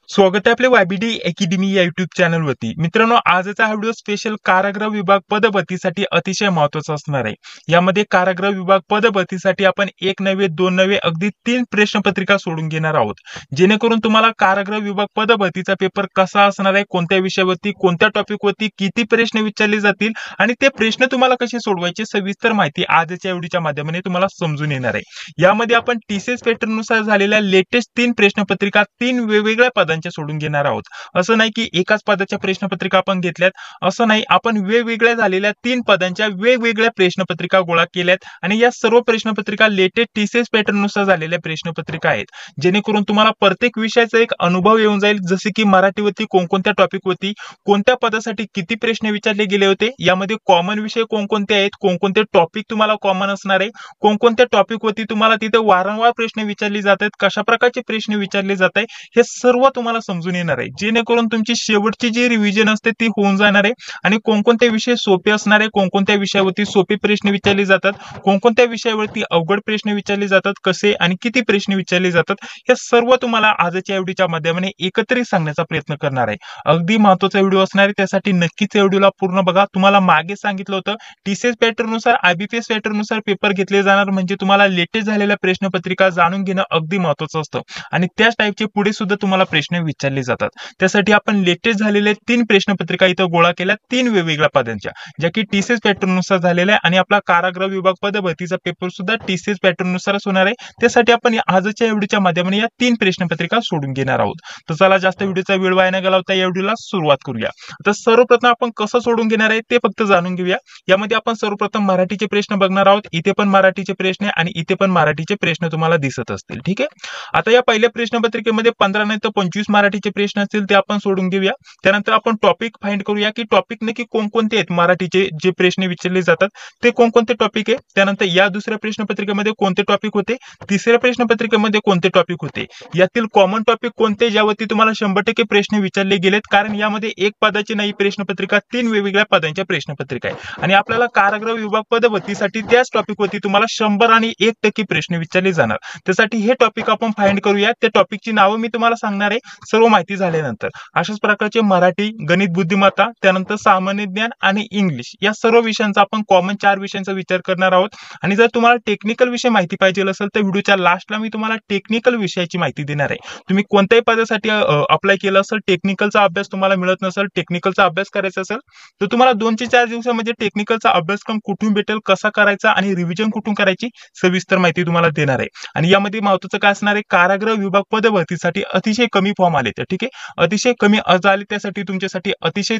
स्वागत आहे आपल्या वायबीडी अकॅडमी या युट्यूब चॅनलवरती. मित्रांनो, आजचा हा व्हिडिओ स्पेशल कारागृह विभाग पदभरतीसाठी अतिशय महत्त्वाचा असणार आहे. यामध्ये कारागृह विभाग पदभरतीसाठी आपण एक नव्हे, दोन नव्हे, अगदी 3 प्रश्नपत्रिका सोडून घेणार आहोत. जेणेकरून तुम्हाला कारागृह विभाग पदभरतीचा पेपर कसा असणार आहे, कोणत्या विषयावरती, कोणत्या टॉपिकवरती किती प्रश्न विचारले जातील आणि ते प्रश्न तुम्हाला कसे सोडवायचे सविस्तर माहिती आजच्या व्हिडिओच्या माध्यमाने तुम्हाला समजून येणार आहे. यामध्ये आपण टीसीएस पॅटर्ननुसार झालेल्या लेटेस्ट 3 प्रश्नपत्रिका 3 वेगवेगळ्या पदांच्या सोडून घेणार आहोत. असं नाही की एकाच पदाच्या प्रश्नपत्रिका आपण घेतल्यात, असं नाही, आपण वेगवेगळ्या झालेल्या 3 पदांच्या वेगवेगळ्या प्रश्नपत्रिका गोळा केल्यात आणि या सर्व प्रश्नपत्रिका लेटेस्ट टीसीएस पॅटर्ननुसार झालेल्या प्रश्नपत्रिका आहेत. जेणेकरून तुम्हाला प्रत्येक विषयाचा एक अनुभव येऊन जाईल, जसे की मराठीवरती कोणकोणत्या टॉपिकवरती कोणत्या पदासाठी किती प्रश्न विचारले गेले होते, यामध्ये कॉमन विषय कोणकोणते आहेत, कोणकोणते टॉपिक तुम्हाला कॉमन असणार आहे, कोणकोणत्या टॉपिकवरती तुम्हाला तिथे वारंवार प्रश्न विचारले जात आहेत, कशा प्रकारचे प्रश्न विचारले जात आहे, हे सर्व तुम्हाला समजून येणार आहे. जेणेकरून तुमची शेवटची जी रिव्हिजन असते ती होऊन जाणार आहे आणि कोणकोणते विषय सोपे असणार आहे, कोणकोणत्या विषयावरती सोपे प्रश्न विचारले जातात, कोणकोणत्या विषयावरती अवघड प्रश्न विचारले जातात, कसे आणि किती प्रश्न विचारले जातात, हे सर्व तुम्हाला आजच्या व्हिडिओच्या माध्यमाने एकत्रित सांगण्याचा प्रयत्न करणार आहे. अगदी महत्त्वाचा व्हिडिओ असणार आहे, त्यासाठी नक्कीच व्हिडिओला पूर्ण बघा. तुम्हाला मागे सांगितलं होतं टीसीएस पॅटर्ननुसार आयबीपीएस पॅटर्ननुसार पेपर घेतले जाणार, म्हणजे तुम्हाला लेटेस्ट झालेल्या प्रश्नपत्रिका जाणून घेणं अगदी महत्त्वाचं असतं आणि त्याच टाईपचे पुढे सुद्धा तुम्हाला प्रश्न विचारले जातात. त्यासाठी आपण लेटेस्ट झालेले 3 प्रश्नपत्रिका इथं गोळा केल्या 3 वेगवेगळ्या पदांच्या, ज्या की टीसीएस पॅटर्ननुसार झालेल्या आणि आपला कारागृह विभाग पदभरतीचा पेपर सुद्धा टीसीएस पॅटर्ननुसारच होणार आहे. त्यासाठी आपण आजच्या व्हिडिओच्या माध्यमाने या 3 प्रश्नपत्रिका सोडून घेणार आहोत. तर चला जास्त व्हिडिओचा वेळ वाया न घालवता या व्हिडिओला सुरुवात करूया. तर सर्वप्रथम आपण कसं सोडून घेणार आहे ते फक्त जाणून घेऊया. यामध्ये आपण सर्वप्रथम मराठीचे प्रश्न बघणार आहोत. इथे पण मराठीचे प्रश्न आणि इथे पण मराठीचे प्रश्न तुम्हाला दिसत असतील. ठीक आहे. आता या पहिल्या प्रश्नपत्रिकेमध्ये 15 नाही तर 25 मराठीचे प्रश्न असतील ते आपण सोडून घेऊया. त्यानंतर आपण टॉपिक फाइंड करूया की टॉपिक नक्की कोणकोणते आहेत, मराठीचे जे प्रश्न विचारले जातात ते कोणकोणते टॉपिक आहे. त्यानंतर या दुसऱ्या प्रश्नपत्रिकेमध्ये कोणते टॉपिक होते, तिसऱ्या प्रश्नपत्रिकेमध्ये कोणते टॉपिक होते, यातील कॉमन टॉपिक कोणते ज्यावरती तुम्हाला 100% प्रश्न विचारले गेलेत. कारण यामध्ये एक पदाची नाही प्रश्नपत्रिका, 3 वेगवेगळ्या पदांच्या प्रश्नपत्रिका आहे आणि आपल्याला कारागृह विभाग पदभरतीसाठी त्याच टॉपिकवरती तुम्हाला 100 आणि 1% प्रश्न विचारले जाणार. त्यासाठी हे टॉपिक आपण फाइंड करूया. त्या टॉपिकची नावं मी तुम्हाला सांगणार आहे सर्व माहिती झाल्यानंतर. अशाच प्रकारचे मराठी, गणित बुद्धिमत्ता, त्यानंतर सामान्य ज्ञान आणि इंग्लिश या सर्व विषयांचा आपण कॉमन 4 विषयांचा विचार करणार आहोत. आणि जर तुम्हाला टेक्निकल विषय माहिती पाहिजे असेल तर व्हिडिओच्या लास्टला मी तुम्हाला टेक्निकल विषयाची माहिती देणार आहे. तुम्ही कोणत्याही पदासाठी अप्लाय केलं असेल, टेक्निकलचा अभ्यास तुम्हाला मिळत नसेल, टेक्निकलचा अभ्यास करायचा असेल तर तुम्हाला 2 ते 4 दिवसामध्ये टेक्निकलचा अभ्यासक्रम कुठून भेटेल, कसा करायचा आणि रिव्हिजन कुठून करायची सविस्तर माहिती तुम्हाला देणार आहे. आणि यामध्ये महत्त्वाचं काय असणार आहे, कारागृह विभाग पदभरतीसाठी अतिशय कमी फॉर्म आले. ठीक आहे, अतिशय कमी अर्ज आले, त्यासाठी तुमच्यासाठी अतिशय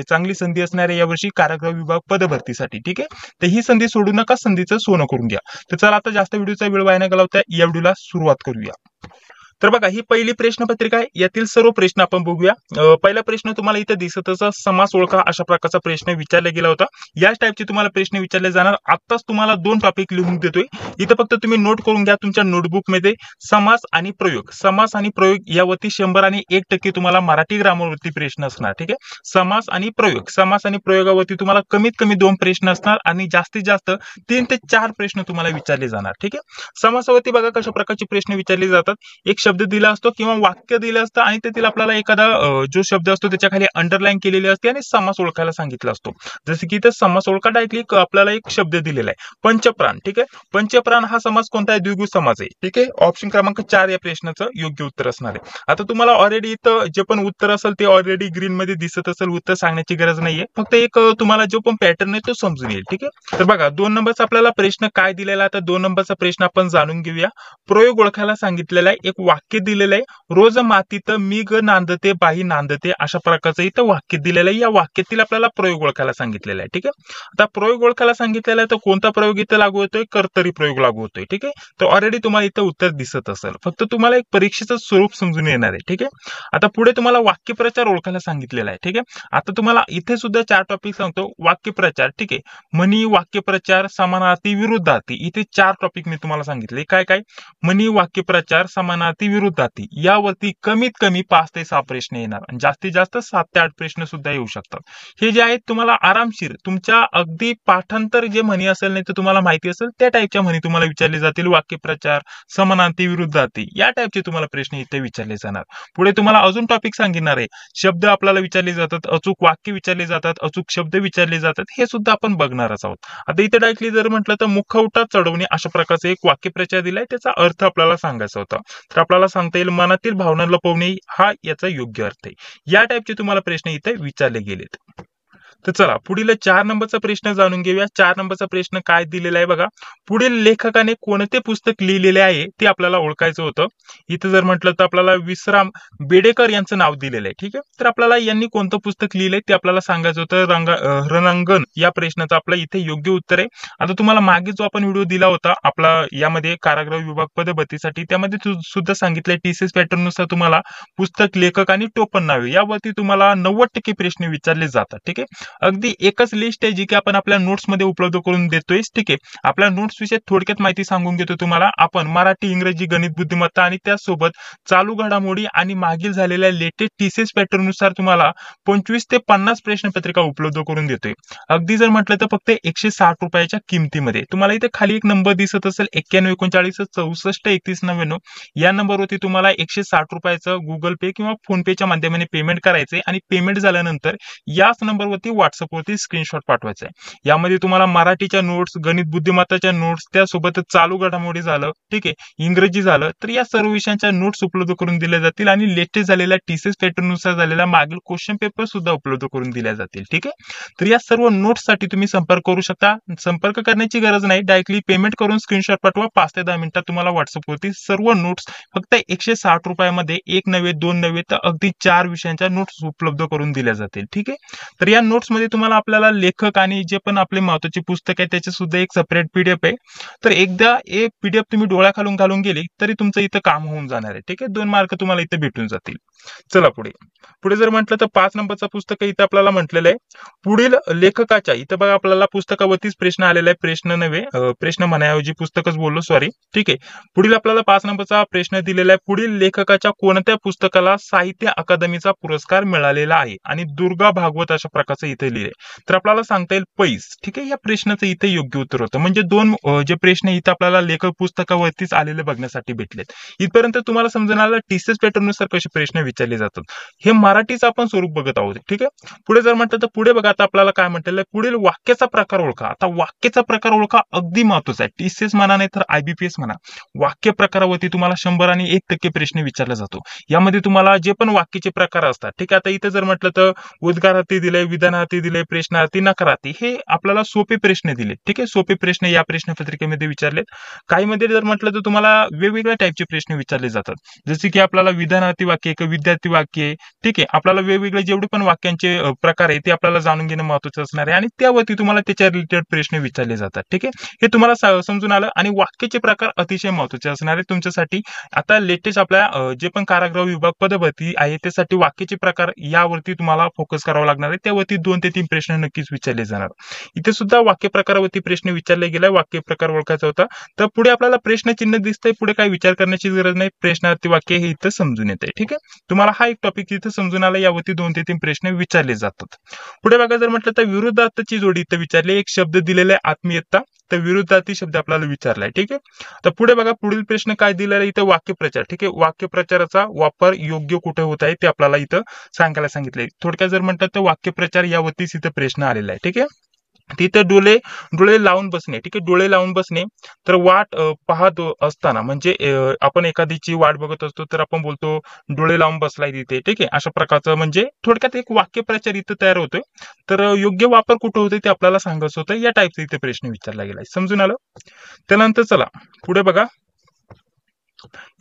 चांगली संधी असणार आहे यावर्षी कारागृह विभाग पदभरतीसाठी. ठीक आहे, तर ही संधी सोडू नका, संधीचं सोनं करून घ्या. तर चला आता जास्त व्हिडिओचा वेळ वाया न घालवता या व्हिडिओला सुरुवात करूया. तर बघा, ही पहिली प्रश्नपत्रिका आहे. यातील सर्व प्रश्न आपण बघूया. पहिला प्रश्न तुम्हाला इथे दिसतच समास ओळखा अशा प्रकारचा प्रश्न विचारला गेला होता. याच टाईपचे तुम्हाला प्रश्न विचारले जाणार. आताच तुम्हाला 2 टॉपिक लिहून देतोय. इथे फक्त तुम्ही नोट करून घ्या तुमच्या नोटबुक मध्ये. समास आणि प्रयोग, समास आणि प्रयोग यावरती 100 आणि 1% तुम्हाला मराठी ग्रामरवरती प्रश्न असणार. ठीक आहे, समास आणि प्रयोग, समास आणि प्रयोगावरती तुम्हाला कमीत कमी 2 प्रश्न असणार आणि जास्तीत जास्त 3 ते 4 प्रश्न तुम्हाला विचारले जाणार. ठीक आहे, समासावरती बघा कशा प्रकारचे प्रश्न विचारले जातात. एक शब्द दिला असतो किंवा वाक्य दिलं असतं आणि त्यातील आपल्याला एखादा जो शब्द असतो त्याच्या खाली अंडरलाईन केलेली असते आणि समास ओळखायला सांगितलं असतो. जसे की इथे समास ओळखा डायरेक्टली आपल्याला एक शब्द दिलेला आहे, पंचप्राण. ठीक आहे, पंचप्राण हा समास कोणता आहे, द्विगु समास आहे. ठीक आहे, ऑप्शन क्रमांक 4 या प्रश्नाचं योग्य उत्तर असणार आहे. आता तुम्हाला ऑलरेडी इथं जे पण उत्तर असेल ते ऑलरेडी ग्रीन मध्ये दिसत असेल, उत्तर सांगण्याची गरज नाहीये, फक्त एक तुम्हाला जो पण पॅटर्न आहे तो समजून येईल. ठीक आहे, तर बघा 2 नंबरचा आपल्याला प्रश्न काय दिलेला आहे, तर 2 नंबरचा प्रश्न आपण जाणून घेऊया. प्रयोग ओळखायला सांगितलेला आहे, एक वाक्य दिलेलं आहे, रोज मातीत मी ग नांदते बाई नांदते अशा प्रकारचं इथं वाक्य दिलेलं आहे. या वाक्यातील आपल्याला प्रयोग ओळखायला सांगितलेला आहे. ठीक आहे, आता प्रयोग ओळखायला सांगितलेला आहे तर कोणता प्रयोग इथं लागू होतोय, कर्तरी प्रयोग लागू होतोय. ठीक आहे, तर ऑलरेडी तुम्हाला इथं उत्तर दिसत असेल, फक्त तुम्हाला एक परीक्षेचं स्वरूप समजून येणार आहे. ठीक आहे, आता पुढे तुम्हाला वाक्यप्रचार ओळखायला सांगितलेला आहे. ठीक आहे, आता तुम्हाला इथे सुद्धा 4 टॉपिक सांगतो. वाक्यप्रचार, ठीक आहे, म्हणी, वाक्यप्रचार, समानार्थी, विरुद्धार्थी, इथे 4 टॉपिक मी तुम्हाला सांगितले. काय काय, म्हणी, वाक्यप्रचार, समानार्थी, समानार्थी विरुद्धार्थी यावरती कमीत कमी 5 ते 6 प्रश्न येणार आणि जास्तीत जास्त 7 ते 8 प्रश्न सुद्धा येऊ शकतात. हे जे आहेत तुम्हाला आरामशीर तुमच्या अगदी पाठांतर जे म्हणी असेल नाही तर तुम्हाला माहिती असेल त्या टाईपच्या म्हणी तुम्हाला विचारले जातील. वाक्यप्रचार, समानार्थी, विरुद्धार्थी या टाईपचे तुम्हाला प्रश्न इथे विचारले जाणार. पुढे तुम्हाला अजून टॉपिक सांगणार आहे. शब्द आपल्याला विचारले जातात, अचूक वाक्य विचारले जातात, अचूक शब्द विचारले जातात, हे सुद्धा आपण बघणारच आहोत. आता इथे डायरेक्टली जर म्हटलं तर मुखवटा चढवणे अशा प्रकारचे एक वाक्यप्रचार दिलाय, त्याचा अर्थ आपल्याला सांगायचा होता. तर आपल्याला सांगता येईल मनातील भावना लपवणे हा याचा योग्य अर्थ आहे. या टाईपचे तुम्हाला प्रश्न इथे विचारले गेलेत. तर चला पुढील 4 नंबरचा प्रश्न जाणून घेऊया. 4 नंबरचा प्रश्न काय दिलेला आहे बघा. पुढील लेखकाने कोणते पुस्तक लिहिलेले आहे ते आपल्याला ओळखायचं होतं. इथं जर म्हटलं तर आपल्याला विश्राम बेडेकर यांचं नाव दिलेलं आहे. ठीक आहे, तर आपल्याला यांनी कोणतं पुस्तक लिहिलंय ते आपल्याला सांगायचं होतं. रणांगण या प्रश्नाचं आपलं इथे योग्य उत्तर आहे. आता तुम्हाला मागे जो आपण व्हिडिओ दिला होता आपला यामध्ये कारागृह विभाग पदभरतीसाठी, त्यामध्ये सुद्धा सांगितलंय टीसीएस पॅटर्न नुसार तुम्हाला पुस्तक, लेखक आणि टोपण नावे यावरती तुम्हाला 90% प्रश्न विचारले जातात. ठीक आहे, अगदी एकच लिस्ट आहे जी की आपण आपल्या नोट्स मध्ये उपलब्ध करून देतोय. ठीक आहे, आपल्या नोट्स विषयी थोडक्यात माहिती सांगून घेतो तुम्हाला. आपण मराठी, इंग्रजी, गणित, बुद्धिमत्ता आणि त्यासोबत चालू घडामोडी आणि मागील झालेल्या लेटेस्ट टीसीएस पॅटर्न नुसार तुम्हाला 25 ते 50 प्रश्नपत्रिका उपलब्ध करून देतोय. अगदी जर म्हटलं तर फक्त 160 रुपयाच्या किमतीमध्ये. तुम्हाला इथे खाली एक नंबर दिसत असेल 91 39 64 31 99 या नंबरवरती तुम्हाला 160 रुपयाचं गुगल पे किंवा फोन पेच्या माध्यमाने पेमेंट करायचे आणि पेमेंट झाल्यानंतर याच नंबरवरती व्हॉट्सअपवरती स्क्रीनशॉट पाठवायचा आहे. यामध्ये तुम्हाला मराठीच्या नोट्स, गणित बुद्धिमत्ताच्या नोट्स, त्यासोबत चालू घडामोडी झालं, ठीक आहे, इंग्रजी झालं, तर या सर्व विषयांच्या नोट्स उपलब्ध करून दिल्या जातील आणि लेटेस्ट झालेल्या टीसीएस पॅटर्न नुसार झालेला मागील क्वेश्चन पेपर सुद्धा उपलब्ध करून दिल्या जातील. ठीक आहे, तर या सर्व नोट्स साठी तुम्ही संपर्क करू शकता. संपर्क करण्याची गरज नाही, डायरेक्टली पेमेंट करून स्क्रीनशॉट पाठवा. 5 ते 10 मिनिटात तुम्हाला व्हॉट्सअपवरती सर्व नोट्स फक्त 160 रुपयामध्ये 1 नव्हे 2 नव्हे तर अगदी 4 विषयांच्या नोट्स उपलब्ध करून दिल्या जातील. ठीक आहे, तर या नोट्स मध्ये तुम्हाला आपल्याला लेखक आणि जे पण आपले महत्त्वाचे पुस्तक आहे त्याचे सुद्धा एक सेपरेट पीडीएफ आहे. तर एकदा एक पीडीएफ तुम्ही डोळ्याखालून घालून गेले तरी तुमचं इथं काम होऊन जाणार आहे. ठीक आहे, 2 मार्क तुम्हाला इथे भेटून जातील. चला पुढे पुढे जर म्हटलं तर 5 नंबरचा पुस्तक इथं आपल्याला म्हटलेलं आहे. पुढील लेखकाच्या, इथं बघा आपल्याला पुस्तकावरतीच प्रश्न आलेला आहे, प्रश्न नव्हे, प्रश्न म्हणाऐवजी पुस्तकच बोललो, सॉरी. ठीक आहे, पुढील आपल्याला 5 नंबरचा प्रश्न दिलेला आहे. पुढील लेखकाच्या कोणत्या पुस्तकाला साहित्य अकादमीचा पुरस्कार मिळालेला आहे आणि दुर्गा भागवत अशा प्रकारचं इथे लिहिले. तर आपल्याला सांगता येईल पैस. ठीक आहे, या प्रश्नाचं इथे योग्य उत्तर होतं. म्हणजे 2 जे प्रश्न इथं आपल्याला लेखक पुस्तकावरतीच आलेले बघण्यासाठी भेटलेत. इथपर्यंत तुम्हाला समजून आलं टीसीएस पॅटर्न नुसार कसे प्रश्न विचारले जातात. हे मराठीचं आपण स्वरूप बघत आहोत. ठीक आहे, पुढे जर म्हटलं तर पुढे बघा आता आपल्याला काय म्हटलेलं आहे, पुढील वाक्याचा प्रकार ओळखा. आता वाक्याचा प्रकार ओळखा अगदी महत्वाचा आहे. टीसीएस म्हणा नाही तर आयबीपीएस म्हणा, वाक्य प्रकारावरती तुम्हाला 100 आणि 1% प्रश्न विचारला जातो. यामध्ये तुम्हाला जे पण वाक्याचे प्रकार असतात, ठीक आहे, आता इथे जर म्हटलं तर उद्गारार्थी दिले, विधानार्थी दिले, प्रश्नार्थी, नकारार्थी, हे आपल्याला सोपे प्रश्न दिले. ठीक आहे, सोपे प्रश्न या प्रश्नपत्रिकेमध्ये विचारलेत. काही मध्ये जर म्हटलं तर तुम्हाला वेगवेगळ्या टाईपचे प्रश्न विचारले जातात, जसे की आपल्याला विधानार्थी वाक्य, एक विद्यार्थी वाक्य. ठीक आहे, आपल्याला वेगवेगळे जेवढे पण वाक्यांचे प्रकार आहे ते आपल्याला जाणून घेणं महत्त्वाचं असणार आहे आणि त्यावरती तुम्हाला त्याच्या रिलेटेड प्रश्न विचारले जातात. ठीक आहे, हे तुम्हाला समजून आलं आणि वाक्याचे प्रकार अतिशय महत्त्वाचे असणार आहे तुमच्यासाठी. आता लेटेस्ट आपल्या जे पण कारागृह विभाग पदभरती आहे त्यासाठी वाक्याचे प्रकार यावरती तुम्हाला फोकस करावा लागणार आहे. त्यावरती 2 ते 3 प्रश्न नक्कीच विचारले जाणार. इथे सुद्धा वाक्य प्रकारावरती प्रश्न विचारले गेलाय, वाक्य प्रकार ओळखायचा होता. तर पुढे आपल्याला प्रश्नचिन्ह दिसतंय, पुढे काही विचार करण्याची गरज नाही, प्रश्नार्थी वाक्य हे इथं समजून येते. ठीक आहे, तुम्हाला हा एक टॉपिक इथं समजून आला. यावरती 2 ते 3 प्रश्न विचारले जातात. पुढे बघा जर म्हटलं तर विरुद्धार्थची जोडी इथं विचारली. एक शब्द दिलेला आहे आत्मीयता, तर विरुद्धार्थी शब्द आपल्याला विचारलाय. ठीक आहे, तर पुढे बघा पुढील प्रश्न काय दिलेला आहे इथं, वाक्यप्रचार. ठीक आहे, वाक्यप्रचाराचा वापर योग्य कुठे होत आहे ते आपल्याला इथं सांगायला सांगितलंय. थोडक्यात जर म्हटलं तर वाक्यप्रचार यावरतीच इथं प्रश्न आलेला आहे. ठीक आहे, तिथे डोळे लावून बसणे. ठीक आहे, डोळे लावून बसणे, तर वाट पाहत असताना म्हणजे आपण एखादीची वाट बघत असतो तर आपण बोलतो डोळे लावून बसलाय तिथे. ठीक आहे, अशा प्रकारचं म्हणजे थोडक्यात एक वाक्यप्रचार इथं तयार होतोय. तर योग्य वापर कुठं होतोय ते आपल्याला सांगायचं होतं. या टाईपचं इथे प्रश्न विचारला गेलाय. समजून आलं. त्यानंतर चला पुढे बघा,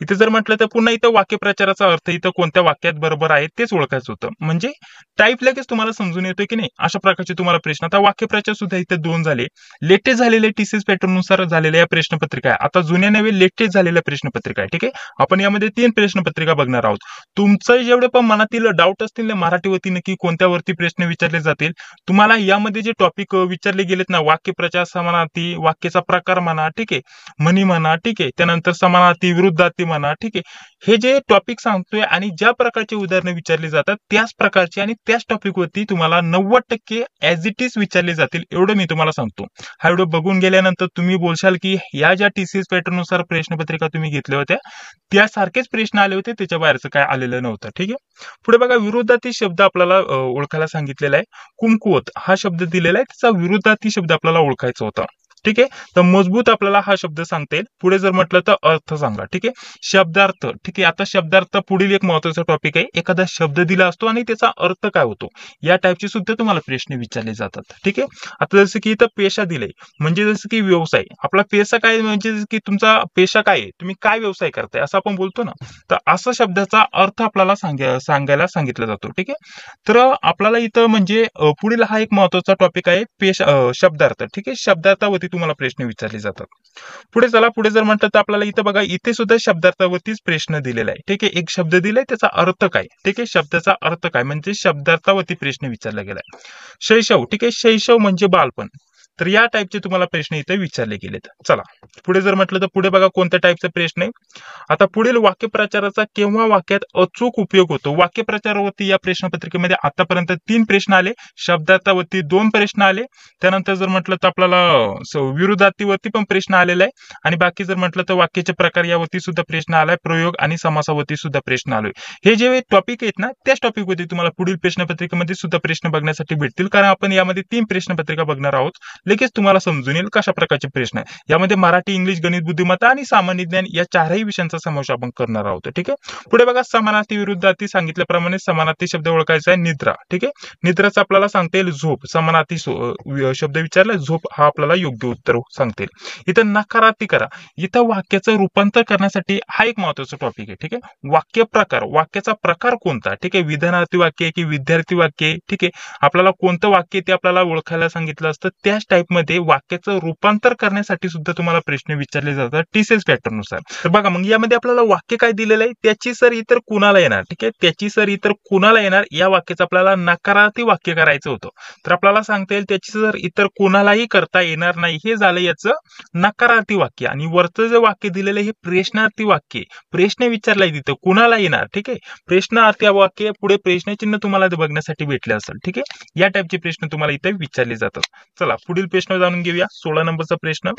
इथे जर म्हटलं तर पुन्हा इथं वाक्यप्रचाराचा अर्थ इथं कोणत्या वाक्यात बरोबर आहे तेच ओळखायचं होतं. म्हणजे टाईप लगेच तुम्हाला समजून येतोय की नाही, अशा प्रकारचे तुम्हाला प्रश्न. आता वाक्यप्रचार सुद्धा इथे 2 झाले. लेटेस्ट झालेले टीसीएस पॅटर्न नुसार झालेल्या या प्रश्नपत्रिका आहे. आता जुन्या नव्हे लेटेस्ट झालेल्या प्रश्नपत्रिका आहे. ठीक आहे, आपण यामध्ये 3 प्रश्नपत्रिका बघणार आहोत. तुमचं जेवढे पण मनातील डाऊट असतील ना मराठीवरती नक्की कोणत्यावरती प्रश्न विचारले जातील, तुम्हाला यामध्ये जे टॉपिक विचारले गेलेत ना, वाक्यप्रचार, समानार्थी, वाक्याचा प्रकार म्हणा, ठीक आहे, म्हणी म्हणा, ठीक आहे, त्यानंतर समानार्थी, विरुद्ध विरुद्धार्थी म्हणा, ठीक आहे. हे जे टॉपिक सांगतोय आणि ज्या प्रकारचे उदाहरणं विचारली जातात त्याच प्रकारचे आणि त्याच टॉपिक वरती तुम्हाला 90% ऍज इट इज विचारले जातील, एवढं मी तुम्हाला सांगतो. हा व्हिडिओ बघून गेल्यानंतर तुम्ही बोलशाल की या ज्या TCS पॅटर्न नुसार प्रश्नपत्रिका तुम्ही घेतल्या होत्या त्यासारखेच प्रश्न आले होते, त्याच्या बाहेरचं काय आलेलं नव्हतं. ठीक आहे. पुढे बघा, विरुद्धार्थी शब्द आपल्याला ओळखायला सांगितलेला आहे. कुमकुवत हा शब्द दिलेला आहे, त्याचा विरुद्धार्थी शब्द आपल्याला ओळखायचा होता. ठीक आहे. तर मजबूत आपल्याला हा शब्द सांगता येईल. पुढे जर म्हटलं तर अर्थ सांगा. ठीक आहे. शब्दार्थ. ठीक आहे. आता शब्दार्थ पुढील एक महत्वाचा टॉपिक आहे. एखादा शब्द दिला असतो आणि त्याचा अर्थ काय होतो या टाईपचे सुद्धा तुम्हाला प्रश्न विचारले जातात. ठीक आहे. आता जसं की इथं पेशा दिले, म्हणजे जसं की व्यवसाय. आपला पेशा काय, म्हणजे जसं की तुमचा पेशा काय आहे, तुम्ही काय व्यवसाय करताय असं आपण बोलतो ना, तर असा शब्दाचा अर्थ आपल्याला सांगायला सांगितला जातो. ठीक आहे. तर आपल्याला इथं म्हणजे पुढील हा एक महत्वाचा टॉपिक आहे शब्दार्थ. ठीक आहे. शब्दार्थावरती तुम्हाला प्रश्न विचारले जातात. पुढे चला, पुढे जर म्हटलं तर आपल्याला इथं बघा, इथे सुद्धा शब्दार्थावरतीच प्रश्न दिलेला आहे. ठीक आहे. एक शब्द दिलाय, त्याचा अर्थ काय. ठीक आहे. शब्दाचा अर्थ काय म्हणजे शब्दार्थावरती प्रश्न विचारला गेलाय. शैशव. ठीक आहे. शैशव म्हणजे बालपण. तर या टाईपचे तुम्हाला प्रश्न इथे विचारले गेलेत. चला पुढे जर म्हटलं तर पुढे बघा कोणत्या टाईपचा प्रश्न आहे. आता पुढील वाक्यप्रचाराचा केव्हा वाक्यात अचूक उपयोग होतो. वाक्यप्रचारावरती या प्रश्नपत्रिकेमध्ये आतापर्यंत 3 प्रश्न आले, शब्दार्थावरती 2 प्रश्न आले, त्यानंतर जर म्हटलं तर आपल्याला विरुद्धार्थीवरती पण प्रश्न आलेला आहे, आणि बाकी जर म्हटलं तर वाक्याचे प्रकार यावरती सुद्धा प्रश्न आलाय, प्रयोग आणि समासावरती सुद्धा प्रश्न आलोय. हे जे टॉपिक आहेत ना, त्याच टॉपिक वरती तुम्हाला पुढील प्रश्नपत्रिकेमध्ये सुद्धा प्रश्न बघण्यासाठी भेटतील, कारण आपण यामध्ये 3 प्रश्नपत्रिका बघणार आहोत. लगेच तुम्हाला समजून येईल कशा प्रकारचे प्रश्न आहे. यामध्ये मराठी, इंग्लिश, गणित, बुद्धिमत्ता आणि सामान्य ज्ञान या 4ही विषयांचा समावेश आपण करणार आहोत. ठीक आहे. पुढे बघा, समानार्थी विरुद्धार्थी सांगितल्याप्रमाणे समानार्थी शब्द ओळखायचा आहे निद्रा. ठीक आहे. निद्राचा आपल्याला सांगता येईल झोप. समानार्थी शब्द विचारला, झोप हा आपल्याला योग्य उत्तर सांगता येईल. इथं नकारार्थी करा. इथं वाक्याचं रूपांतर करण्यासाठी हा एक महत्वाचा टॉपिक आहे. ठीक आहे. वाक्य प्रकार, वाक्याचा प्रकार कोणता. ठीक आहे. विधानार्थी वाक्य की विद्यार्थी वाक्य. ठीक आहे. आपल्याला कोणतं वाक्य ते आपल्याला ओळखायला सांगितलं असतं, त्याच टाईप मध्ये वाक्याचं रूपांतर करण्यासाठी सुद्धा तुम्हाला प्रश्न विचारले जातात TCS पॅटर्न नुसार. तर बघा, मग यामध्ये आपल्याला वाक्य काय दिलेलं आहे, त्याची सर इतर कुणाला येणार. ठीक आहे. त्याची सर इतर कुणाला येणार, या वाक्याचं आपल्याला नकारार्थी वाक्य करायचं होतं. तर आपल्याला सांगता येईल त्याची सर इतर कुणालाही करता येणार नाही, हे झालं याचं नकारार्थी वाक्य. आणि वरचं जे वाक्य दिलेलं हे प्रश्नार्थी वाक्य, प्रश्न विचारलाय तिथं कुणाला येणार. ठीक आहे. प्रश्नार्थी वाक्य पुढे प्रश्नचिन्ह तुम्हाला बघण्यासाठी भेटले असेल. ठीक आहे. या टाईपचे प्रश्न तुम्हाला इथे विचारले जातात. चला पुढील प्रश्न जाणून घेऊया. 16 नंबरचा प्रश्न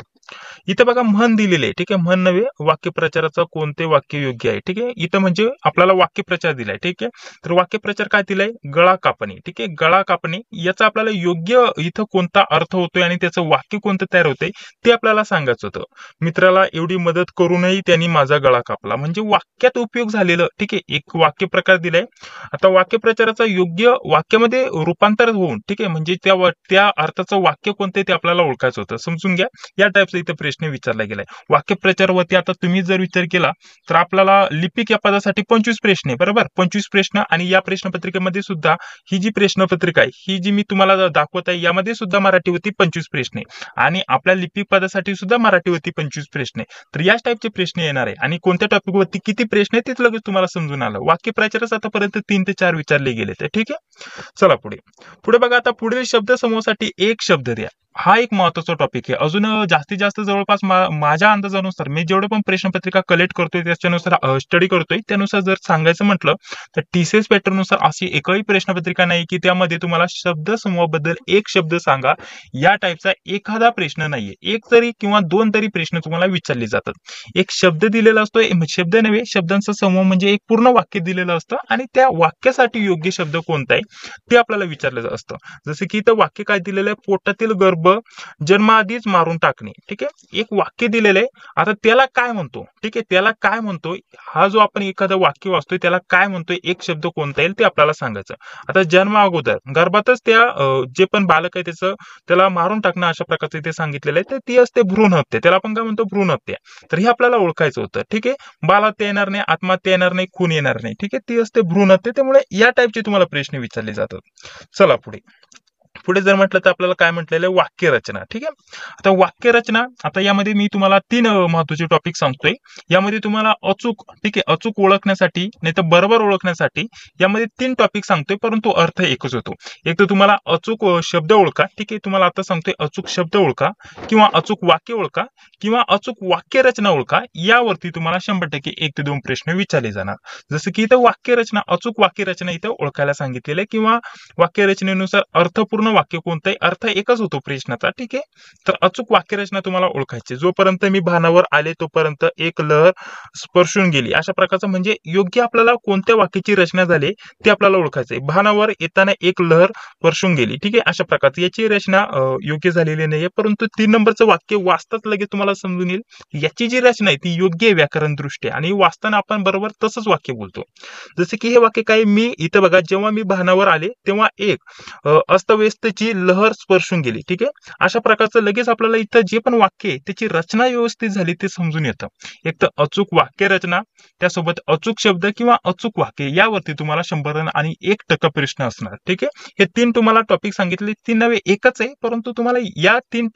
इथे बघा, म्हण दिलेले आहे. ठीक आहे. म्हण नव्हे, वाक्यप्रचाराचं कोणते वाक्य योग्य आहे. ठीक आहे. इथं म्हणजे आपल्याला वाक्यप्रचार दिलाय. ठीक आहे. तर वाक्यप्रचार काय दिलाय, गळा कापणे. ठीक आहे. गळा कापणे याचा आपल्याला योग्य इथं कोणता अर्थ होतोय आणि त्याचं वाक्य कोणतं तयार होतंय ते आपल्याला सांगायचं होतं. मित्राला एवढी मदत करूनही त्यांनी माझा गळा कापला, म्हणजे वाक्यात उपयोग झालेलं. ठीक आहे. एक वाक्य प्रकार दिलाय. आता वाक्यप्रचाराचा योग्य वाक्यामध्ये रूपांतर होऊन, ठीक आहे, म्हणजे त्या अर्थाचं वाक्य कोणते ते आपल्याला ओळखायचं होतं. समजून घ्या. या टाईपचा इथे प्रश्न विचारला गेलाय. वाक्यप्रचारावरती आता तुम्ही जर विचार केला तर आपल्याला लिपिक या पदासाठी 25 प्रश्न आहे. बरोबर, 25 प्रश्न. आणि या प्रश्नपत्रिकेमध्ये सुद्धा ही जी प्रश्नपत्रिका आहे, ही जी मी तुम्हाला दाखवत आहे, यामध्ये सुद्धा मराठीवरती 25 प्रश्न आहे, आणि आपल्या लिपिक पदासाठी सुद्धा मराठीवरती 25 प्रश्न आहे. तर याच टाईपचे प्रश्न येणार आहे. आणि कोणत्या टॉपिक वरती किती प्रश्न आहे ते लगेच तुम्हाला समजून आलं. वाक्यप्रचारच आतापर्यंत 3 ते 4 विचारले गेले. तर ठीक आहे. चला पुढे पुढे बघा, आता पुढील शब्द समूहासाठी एक शब्द द्या. हा एक महत्वाचा टॉपिक आहे. अजून जास्तीत जास्त जवळपास माझ्या अंदाजानुसार मी जेवढे पण प्रश्नपत्रिका कलेक्ट करतोय त्याच्यानुसार स्टडी करतोय, त्यानुसार जर सांगायचं म्हटलं तर TCS पॅटर्न नुसार अशी एकही प्रश्नपत्रिका नाही की त्यामध्ये तुम्हाला शब्द समूहाबद्दल एक शब्द सांगा या टाईपचा एखादा प्रश्न नाहीये. एक तरी किंवा 2 तरी प्रश्न तुम्हाला विचारले जातात. एक शब्द दिलेला असतो, शब्द नव्हे, शब्दांचा समूह म्हणजे एक पूर्ण वाक्य दिलेलं असतं, आणि त्या वाक्यासाठी योग्य शब्द कोणता आहे ते आपल्याला विचारलं असतं. जसं की इथं वाक्य काय दिलेलं आहे, पोटातील गर्भ जन्माआधीच मारून टाकणे. ठीक आहे. एक वाक्य दिलेलं आहे. आता त्याला काय म्हणतो, ठीक आहे, त्याला काय म्हणतोय, हा जो आपण एखादं वाक्य वाचतोय त्याला काय म्हणतोय, एक शब्द कोणता येईल ते आपल्याला सांगायचं. आता जन्मा अगोदर गर्भातच त्या जे पण बालक आहे त्याला मारून टाकणं अशा प्रकारचे ते सांगितलेलं आहे, तर ती असते भ्रूण हत्या. त्याला आपण काय म्हणतो, भ्रूण हत्या. तर हे आपल्याला ओळखायचं होतं. ठीक आहे. बालहत्या येणार नाही, आत्महत्या येणार नाही, खून येणार नाही. ठीक आहे. ती असते भ्रूण हत्या. त्यामुळे या टाईपचे तुम्हाला प्रश्न विचारले जातात. चला पुढे पुढे जर म्हटलं तर आपल्याला काय म्हटलेलं आहे, वाक्यरचना. ठीक आहे. आता वाक्यरचना, आता यामध्ये मी तुम्हाला 3 महत्त्वाचे टॉपिक सांगतोय. यामध्ये तुम्हाला अचूक, ठीक आहे, अचूक ओळखण्यासाठी नाही तर बरोबर ओळखण्यासाठी यामध्ये 3 टॉपिक सांगतोय, परंतु अर्थ एकच होतो. एक तर तुम्हाला अचूक शब्द ओळखा. ठीक आहे, तुम्हाला आता सांगतोय अचूक शब्द ओळखा किंवा अचूक वाक्य ओळखा किंवा अचूक वाक्यरचना ओळखा. यावरती तुम्हाला 100% 1 ते 2 प्रश्न विचारले जाणार. जसं की इथं वाक्यरचना, अचूक वाक्यरचना इथं ओळखायला सांगितलेलं आहे किंवा वाक्यरचनेनुसार अर्थपूर्ण वाक्य कोणतंही, अर्थ एकच होतो प्रश्नाचा. ठीक आहे. तर अचूक वाक्यरचना तुम्हाला ओळखायची. जोपर्यंत मी भानावर आले तोपर्यंत एक लहर स्पर्शून गेली, अशा प्रकारचं म्हणजे योग्य आपल्याला कोणत्या वाक्याची रचना झाली ते आपल्याला ओळखायचंय. भानावर येताना एक लहर स्पर्शून गेली. ठीक आहे, अशा प्रकारची याची रचना योग्य झालेली नाहीये, परंतु 3 नंबरचं वाक्य वाचताच लगेच तुम्हाला समजून येईल याची जी रचना आहे ती योग्य आहे व्याकरण दृष्ट्या, आणि वाचताना आपण बरोबर तसंच वाक्य बोलतो. जसे की हे वाक्य काय, मी इथं बघा, जेव्हा मी भानावर आले तेव्हा एक अस्तव्यस्तची लहर स्पर्शून गेली. ठीक आहे, अशा प्रकारचं लगेच आपल्याला इथं जे पण वाक्य आहे त्याची रचना व्यवस्थित झाली ते समजून येतं. एक तर अचूक वाक्य रचना, त्यासोबत अचूक शब्द किंवा अचूक वाक्य, यावरती तुम्हाला 100 आणि 1% प्रश्न असणार. ठीक आहे, हे 3 तुम्हाला टॉपिक सांगितले, 3 नव्हे एकच आहे, परंतु तुम्हाला या 3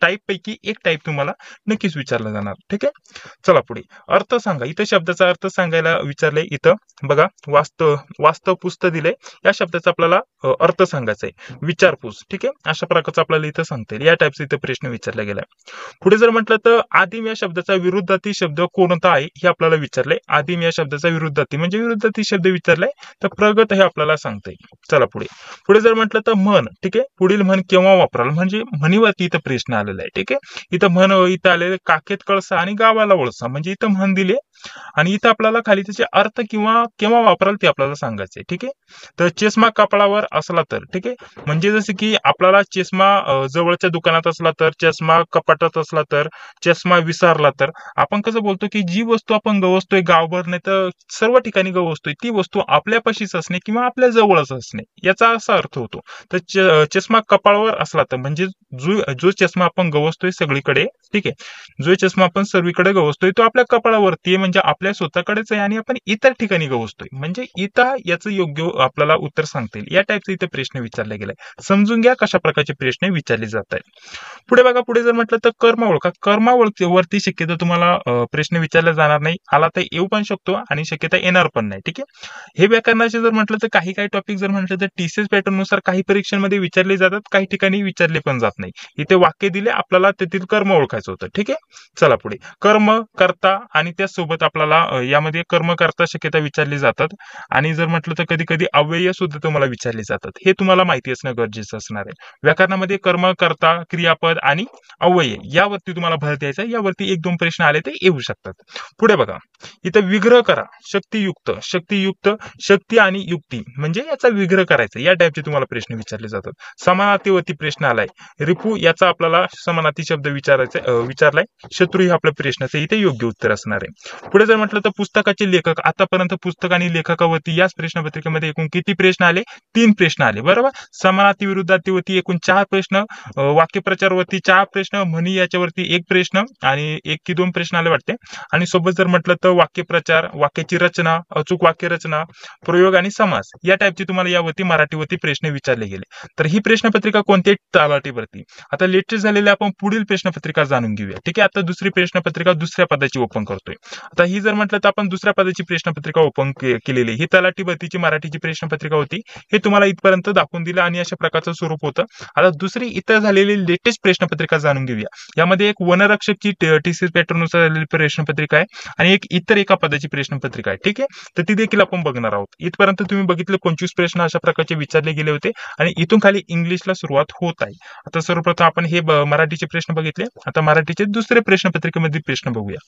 टाईप पैकी एक टाईप तुम्हाला नक्कीच विचारलं जाणार. ठीक आहे, चला पुढे. अर्थ सांगा. इथं शब्दाचा अर्थ सांगायला विचारलंय. इथं बघा, वास्तव, वास्तव पुस्त दिलंय, या शब्दाचा आपल्याला अर्थ सांगायचा आहे. विचारपूस. ठीक आहे, अशा प्रकारचं आपल्याला इथं सांगता येईल. या टाईपचा इथं प्रश्न विचारला गेलाय. पुढे जर म्हटलं तर आदिम या शब्दाचा विरुद्धार्थी शब्द कोणता आहे हे आपल्याला विचारलंय. आदिम या शब्दाचा विरुद्धार्थी म्हणजे विरुद्धार्थी शब्द विचारलाय, तर प्रगत हे आपल्याला सांगता येईल. चला पुढे. पुढे जर म्हटलं तर म्हण. ठीक आहे, पुढील म्हण केव्हा वापराल, म्हणजे म्हणीवरती इथं प्रश्न आलेला आहे. ठीक आहे, इथं म्हण, इथं आलेले काखेत कळसा आणि गावाला वळसा, म्हणजे इथं म्हण दिले आणि इथं आपल्याला खाली त्याचे अर्थ किंवा केव्हा वापराल ते आपल्याला सांगायचंय. ठीक आहे, तर चष्मा कपाळावर असला तर. ठीक आहे, म्हणजे जसं की आपल्याला चष्मा जवळच्या दुकानात असला तर, चष्मा कपाटात असला तर, चष्मा विसरला तर, आपण कसं बोलतो की जी वस्तू आपण गवसतोय गावभर नाही तर सर्व ठिकाणी गवसतोय, ती वस्तू आपल्यापाशीच असणे किंवा आपल्या जवळच असणे, याचा असा अर्थ होतो. तर चष्मा कपाळावर असला तर म्हणजे जो चष्मा आपण गवसतोय सगळीकडे, ठीक आहे, जो चष्मा आपण सर्वीकडे गवसतोय तो आपल्या कपाळावरती आहे, म्हणजे आपल्या स्वतःकडेच आहे, आणि आपण इतर ठिकाणी गवसतोय, म्हणजे इथं याचं योग्य आपल्याला उत्तर सांगता येईल. या टाईपचा इथे प्रश्न विचारला गेलाय. समजून घ्या कशा प्रकारचे प्रश्न विचारले जात आहेत. पुढे बघा, पुढे जर म्हटलं तर कर्म ओळखा. कर्मावरती शक्यतो तुम्हाला प्रश्न विचारला जाणार नाही, आला तर येऊ पण शकतो आणि शक्यता येणार पण नाही. ठीक आहे, हे व्याकरणाचे जर म्हटलं तर काही टॉपिक जर म्हटलं तर टीसीएस पॅटर्न नुसार काही परीक्षांमध्ये विचारले जातात, काही ठिकाणी विचारले पण जात नाही. इथे वाक्य दिले, आपल्याला तेथील कर्म ओळखायचं होतं. ठीक आहे, चला पुढे. कर्म करता आणि त्यासोबत आपल्याला यामध्ये कर्म करता शक्यता विचारली जातात, आणि जर म्हटलं तर कधी कधी अव्यय सुद्धा तुम्हाला विचारले जातात. हे तुम्हाला माहिती असणं गरजेचं असणार आहे. व्याकरणामध्ये कर्म करता, क्रियापद आणि अव्यय यावरती तुम्हाला भर द्यायचा. यावरती 1-2 प्रश्न आले ते येऊ शकतात. पुढे बघा, इथं विग्रह करा. शक्तियुक्त, शक्तियुक्त, शक्ती आणि युक्ती म्हणजे याचा विग्रह करायचा, या टाईपचे तुम्हाला प्रश्न विचारले जातात. समानार्थीवरती प्रश्न आलाय. रिपू याचा आपल्याला समानार्थी शब्द विचारलाय. शत्रू हे आपल्या प्रश्नाचं इथे योग्य उत्तर असणार आहे. पुढे जर म्हटलं तर पुस्तकाचे लेखक. आतापर्यंत पुस्तक आणि लेखकावरती याच प्रश्नपत्रिकेमध्ये एकूण किती प्रश्न आले? 3 प्रश्न आले, बरोबर. समानार्थी विरुद्धार्थीवरती एकूण 4 प्रश्न, वाक्यप्रचारवरती 4 प्रश्न, म्हणी याच्यावरती 1 प्रश्न आणि 1 की 2 प्रश्न आले वाटते. आणि सोबत जर म्हटलं तर वाक्यप्रचार, वाक्याची रचना, अचूक वाक्य रचना, प्रयोग आणि समास या टाईपची तुम्हाला यावरती मराठीवरती प्रश्न विचारले गेले. तर ही प्रश्नपत्रिका कोणत्या तलाठीवरती. आता लेटेस्ट झालेली आपण पुढील प्रश्नपत्रिका जाणून घेऊया. ठीक आहे, आता दुसरी प्रश्नपत्रिका दुसऱ्या पदाची ओपन करतोय. आता ही जर म्हटलं तर आपण दुसऱ्या पदाची प्रश्नपत्रिका ओपन केलेली. ही तलाठी भरतीची मराठीची प्रश्नपत्रिका होती. हे तुम्हाला इथपर्यंत दाखवून दिलं आणि अशा प्रकारचं स्वरूप होतं. आता दुसरी इतर झालेली लेटेस्ट प्रश्नपत्रिका जाणून घेऊया. यामध्ये एक वनरक्षकची टीसीएस पॅटर्न नुसार झालेली प्रश्नपत्रिका आहे आणि एक इतर एका पदाची प्रश्नपत्रिका आहे. ठीक आहे, तर ती देखील आपण बघणार आहोत. इथपर्यंत तुम्ही बघितले 25 प्रश्न अशा प्रकारचे विचारले गेले होते आणि इथून खाली इंग्लिशला सुरुवात होत आहे. आता सर्वप्रथम आपण हे मराठीचे प्रश्न बघितले. आता मराठीचे दुसरे प्रश्नपत्रिकेमध्ये प्रश्न बघूया.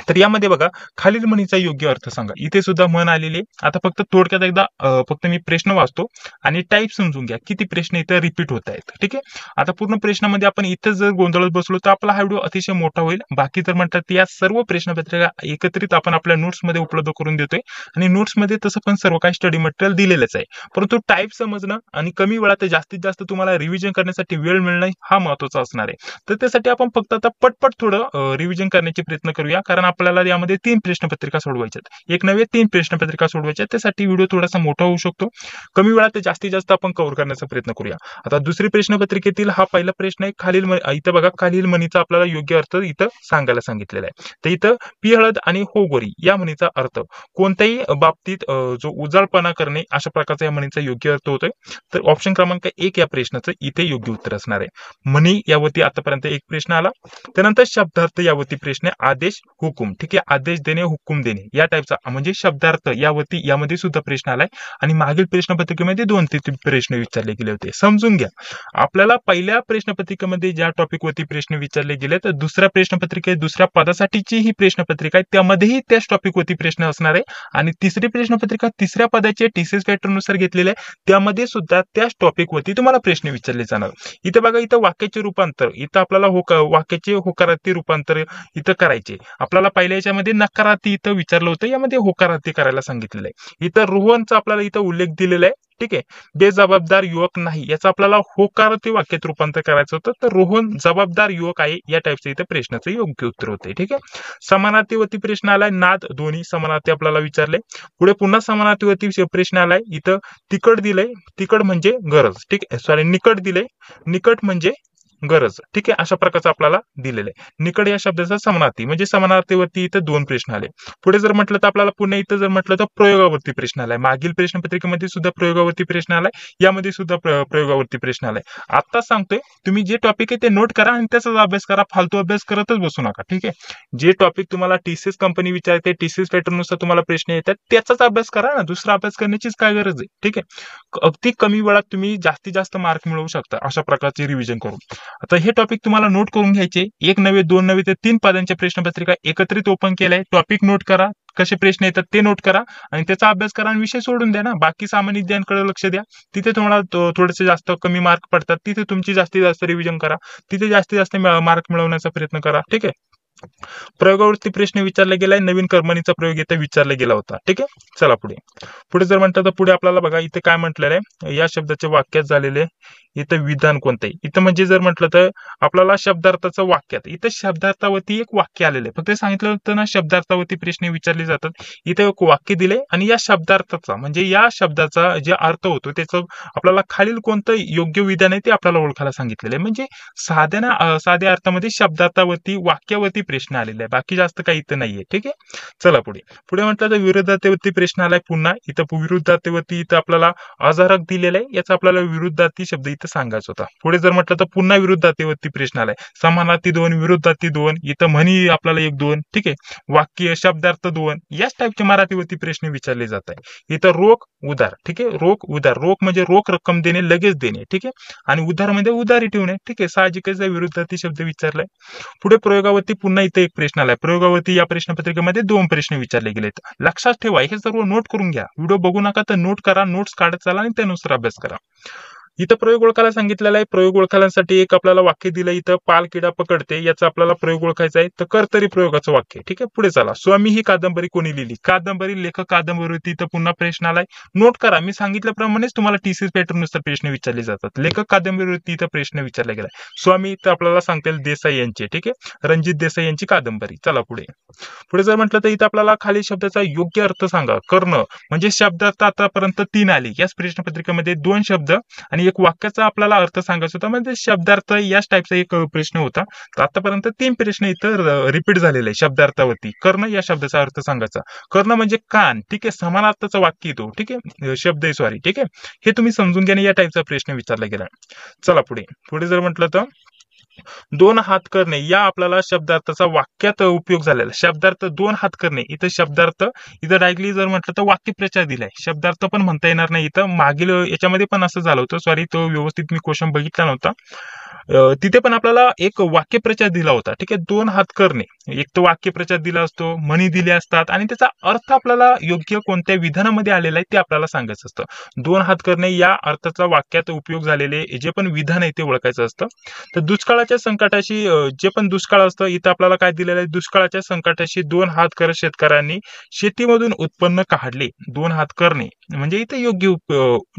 तर यामध्ये बघा, खालील म्हणीचा योग्य अर्थ सांगा. इथे सुद्धा म्हण आलेली. आता फक्त थोडक्यात एकदा फक्त मी प्रश्न वाचतो आणि टाईप समजून घ्या किती प्रश्न इथे रिपीट होत आहेत. ठीक आहे, आता पूर्ण प्रश्नामध्ये आपण इथे जर गोंधळत बसलो तर आपला हा व्हिडिओ अतिशय मोठा होईल. बाकी जर म्हणतात या सर्व प्रश्नपत्रिका एकत्रित आपण आपल्या नोट्समध्ये उपलब्ध करून देतोय आणि नोट्समध्ये तसं पण सर्व काही स्टडी मटेरियल दिलेलंच आहे. परंतु टाईप समजणं आणि कमी वेळात जास्तीत जास्त तुम्हाला रिव्हिजन करण्यासाठी वेळ मिळणं हा महत्त्वाचा असणार आहे. तर त्यासाठी आपण फक्त आता पटपट थोडं रिव्हिजन करण्याचे प्रयत्न करूया, कारण आपल्याला यामध्ये 3 प्रश्नपत्रिका सोडवायच्यात, एक नव्हे 3 प्रश्नपत्रिका सोडवायच्या. त्यासाठी व्हिडिओ थोडासा मोठा होऊ शकतो. कमी वेळात जास्तीत जास्त आपण कव्हर करण्याचा प्रयत्न करूया. आता दुसरी प्रश्नपत्रिकेतील हा पहिला प्रश्न आहे. खालील इथं बघा, खालील म्हणीचा आपल्याला योग्य अर्थ इथं सांगायला सांगितलेला आहे. तर इथं पी हळद आणि हो गोरी या म्हणीचा अर्थ कोणत्याही बाबतीत जो उजाळपणा करणे अशा प्रकारचा या म्हणीचा योग्य अर्थ होतोय. तर ऑप्शन क्रमांक 1 या प्रश्नाचं इथे योग्य उत्तर असणार आहे. म्हणी यावरती आतापर्यंत एक प्रश्न आला. त्यानंतर शब्दार्थ यावरती प्रश्न, आदेश हुकूम, ठीक आहे, आदेश देणे हुकूम देणे या टाईपचा म्हणजे शब्दार्थ यावरती यामध्ये सुद्धा प्रश्न आलाय. आणि मागील प्रश्नपत्रिकेमध्ये 2 ते 3 प्रश्न विचारले गेले होते. समजून घ्या, आपल्याला पहिल्या प्रश्नपत्रिकेमध्ये ज्या टॉपिक वरती प्रश्न विचारले गेले, तर दुसऱ्या प्रश्नपत्रिकेत दुसऱ्या पदासाठीची ही प्रश्नपत्रिका आहे, त्यामध्येही त्याच टॉपिक वरती प्रश्न असणार आहे. आणि तिसरी प्रश्नपत्रिका तिसऱ्या पदाचे टीसीएस पॅटर्न नुसार घेतलेले आहे, त्यामध्ये सुद्धा त्याच टॉपिक वरती तुम्हाला प्रश्न विचारले जाणार. इथे बघा, इथं वाक्याचे रूपांतर, इथं आपल्याला वाक्याचे होकारार्थी रूपांतर इथं करायचे. आपल्याला पहिल्या याच्यामध्ये नकारार्थी इथं विचारलं होतं, यामध्ये होकारार्थी करायला सांगितलेलं आहे. इथं रोहनचा आपल्याला इथं उल्लेख दिलेला आहे, ठीक आहे. बेजबाबदार युवक नाही याचा आपल्याला होकारार्थी वाक्यात रूपांतर करायचं होतं, तर रोहन जबाबदार युवक आहे या टाईपचं इथं प्रश्नाचं योग्य उत्तर होते. ठीक आहे. समानार्थीवरती प्रश्न आलाय, नाद दोन्ही समानार्थी आपल्याला विचारले. पुढे पुन्हा समानार्थीवरती प्रश्न आलाय, इथं तिकड दिलंय, तिकड म्हणजे गरज, ठीक आहे, सॉरी निकट दिलंय, निकट म्हणजे गरज, ठीक आहे, अशा प्रकारचं आपल्याला दिलेलं आहे. निकट या शब्दाचा समानार्थी म्हणजे समानार्थीवरती इथं 2 प्रश्न आले. पुढे जर म्हटलं तर आपल्याला पुन्हा इथं जर म्हटलं तर प्रयोगावरती प्रश्न आलाय. मागील प्रश्नपत्रिकेमध्ये सुद्धा प्रयोगावरती प्रश्न आलाय, यामध्ये सुद्धा प्रयोगावरती प्रश्न आलाय. आता सांगतोय, तुम्ही जे टॉपिक आहे ते नोट करा आणि त्याचाच अभ्यास करा, फालतू अभ्यास करतच बसू नका. ठीक आहे. जे टॉपिक तुम्हाला टीसीएस कंपनी विचारते, टीसीएस पॅटर्न नुसार तुम्हाला प्रश्न येतात, त्याचाच अभ्यास करा ना, दुसरा अभ्यास करण्याचीच काय गरज आहे. ठीक आहे. अगदी कमी वेळात तुम्ही जास्तीत जास्त मार्क मिळवू शकता अशा प्रकारचे रिव्हिजन करून. आता हे टॉपिक तुम्हाला नोट करून घ्यायचे. 1 नव्हे 2 नव्हे तर 3 पदांच्या प्रश्नपत्रिका एकत्रित ओपन केलाय. टॉपिक नोट करा, कसे प्रश्न येतात ते नोट करा आणि त्याचा अभ्यास करा आणि विषय सोडून द्या ना. बाकी सामान्य ज्ञानकडे लक्ष द्या. तिथे तुम्हाला थोडेसे जास्त कमी मार्क पडतात, तिथे तुमची जास्तीत जास्त रिव्हिजन करा, तिथे जास्तीत जास्त मार्क मिळवण्याचा प्रयत्न करा. ठीक आहे. प्रयोगावरती प्रश्न विचारला गेलाय, नवीन कर्मणीचा प्रयोग इथे विचारला गेला होता. ठीक आहे. चला पुढे जर म्हटलं तर पुढे आपल्याला बघा इथे काय म्हटलेलं आहे, या शब्दाचे वाक्यात झालेले इथं विधान कोणतं आहे. इथं म्हणजे जर म्हटलं तर आपल्याला शब्दार्थाचं वाक्यात, इथं शब्दार्थावरती एक वाक्य आलेलं आहे. फक्त सांगितलं होतं ना शब्दार्थावरती प्रश्न विचारले जातात. इथे एक वाक्य दिले आणि या शब्दार्थाचा म्हणजे या शब्दाचा जे अर्थ होतो त्याचं आपल्याला खालील कोणतं योग्य विधान आहे ते आपल्याला ओळखायला सांगितलेलं आहे. म्हणजे साध्या अर्थामध्ये शब्दार्थावरती वाक्यावरती प्रश्न आलेला आहे, बाकी जास्त काही इथं नाहीये. ठीक आहे. चला पुढे म्हटलं तर विरुद्धार्थीवरती प्रश्न आलाय. पुन्हा इथं विरुद्धार्थीवरती इथं आपल्याला अजारक दिलेला आहे, याचा आपल्याला विरुद्धार्थी शब्द इथं सांगायचा होता. पुढे जर म्हटलं तर पुन्हा विरुद्धार्थीवरती प्रश्न आलाय. समानार्थी 2, विरुद्धार्थी 2, इथं म्हणी आपल्याला 1 2, ठीक आहे, वाक्य शब्दार्थ 2, याच टाईपचे मराठीवरती प्रश्न विचारले जात आहे. इथं रोख उधार, ठीक आहे, रोख उधार, रोख म्हणजे रोख रक्कम देणे, लगेच देणे, ठीक आहे, आणि उधार म्हणजे उधारी ठेवणे. ठीक आहे, साहजिकच विरुद्धार्थी शब्द विचारलाय. पुढे प्रयोगावरती पुन्हा इथे एक प्रश्न आलाय. प्रयोगावरती या प्रश्नपत्रिकेमध्ये 2 प्रश्न विचारले गेलेत. लक्षात ठेवा, हे सर्व नोट करून घ्या. व्हिडिओ बघू नका, तर नोट करा, नोट्स काढत चला आणि त्यानुसार अभ्यास करा. इथं प्रयोग ओळखायला सांगितलेला आहे. प्रयोग ओळखण्यासाठी एक आपल्याला वाक्य दिलं, इथं पाल किडा पकडते, याचा आपल्याला प्रयोग ओळखायचा आहे. तर कर्तरी प्रयोगाचं वाक्य. ठीक आहे. पुढे चला. स्वामी ही कादंबरी कोणी लिहिली? कादंबरी लेखक कादंबरीवरती इथं पुन्हा प्रश्न आलाय. नोट करा, मी सांगितल्याप्रमाणेच तुम्हाला टीसीएस पॅटर्न नुसार प्रश्न विचारले जातात. लेखक कादंबरीवरती इथं प्रश्न विचारला गेलाय. स्वामी तर आपल्याला सांगता येईल देसाई यांचे, ठीक आहे, रणजित देसाई यांची कादंबरी. चला पुढे जर म्हटलं तर इथं आपल्याला खाली शब्दाचा योग्य अर्थ सांगा. कर्ण म्हणजे शब्दार्थ आतापर्यंत 3 आले. याच प्रश्नपत्रिकेमध्ये 2 शब्द आणि एक वाक्याचा आपल्याला अर्थ सांगायचा होता, म्हणजे शब्दार्थ याच टाईपचा एक प्रश्न होता. तर आतापर्यंत 3 प्रश्न इथं रिपीट झालेले आहे शब्दार्थावरती. कर्ण या शब्दाचा अर्थ सांगायचा. कर्ण म्हणजे कान, ठीक आहे, समानार्थाचं वाक्य येतो, ठीक आहे, शब्द आहे, सॉरी, ठीक आहे, हे तुम्ही समजून घ्या. या टाईपचा प्रश्न विचारला गेला. चला पुढे जर म्हटलं तर 2 हात करणे या आपल्याला शब्दार्थाचा वाक्यात उपयोग झालेला. शब्दार्थ 2 हात करणे, इथं शब्दार्थ इथं डायरेक्टली जर म्हटलं तर वाक्यप्रचार दिलाय. शब्दार्थ पण म्हणता येणार नाही इथं. मागील याच्यामध्ये पण असं झालं होतं, सॉरी, तो व्यवस्थित मी क्वेश्चन बघितला नव्हता. तिथे पण आपल्याला एक वाक्यप्रचार दिला होता. ठीक आहे. 2 हात करणे, एक तर वाक्यप्रचार दिला असतो, म्हणी दिले असतात आणि त्याचा अर्थ आपल्याला योग्य कोणत्या विधानामध्ये आलेला आहे ते आपल्याला सांगायचं असतं. 2 हात करणे या अर्थाचा वाक्यात उपयोग झालेले जे पण विधान आहे ते ओळखायचं असतं. तर दुष्काळाच्या संकटाशी जे पण दुष्काळ असतं, इथं आपल्याला काय दिलेलं आहे, दुष्काळाच्या संकटाशी 2 हात करत शेतकऱ्यांनी शेतीमधून उत्पन्न काढले. 2 हात करणे म्हणजे इथं योग्य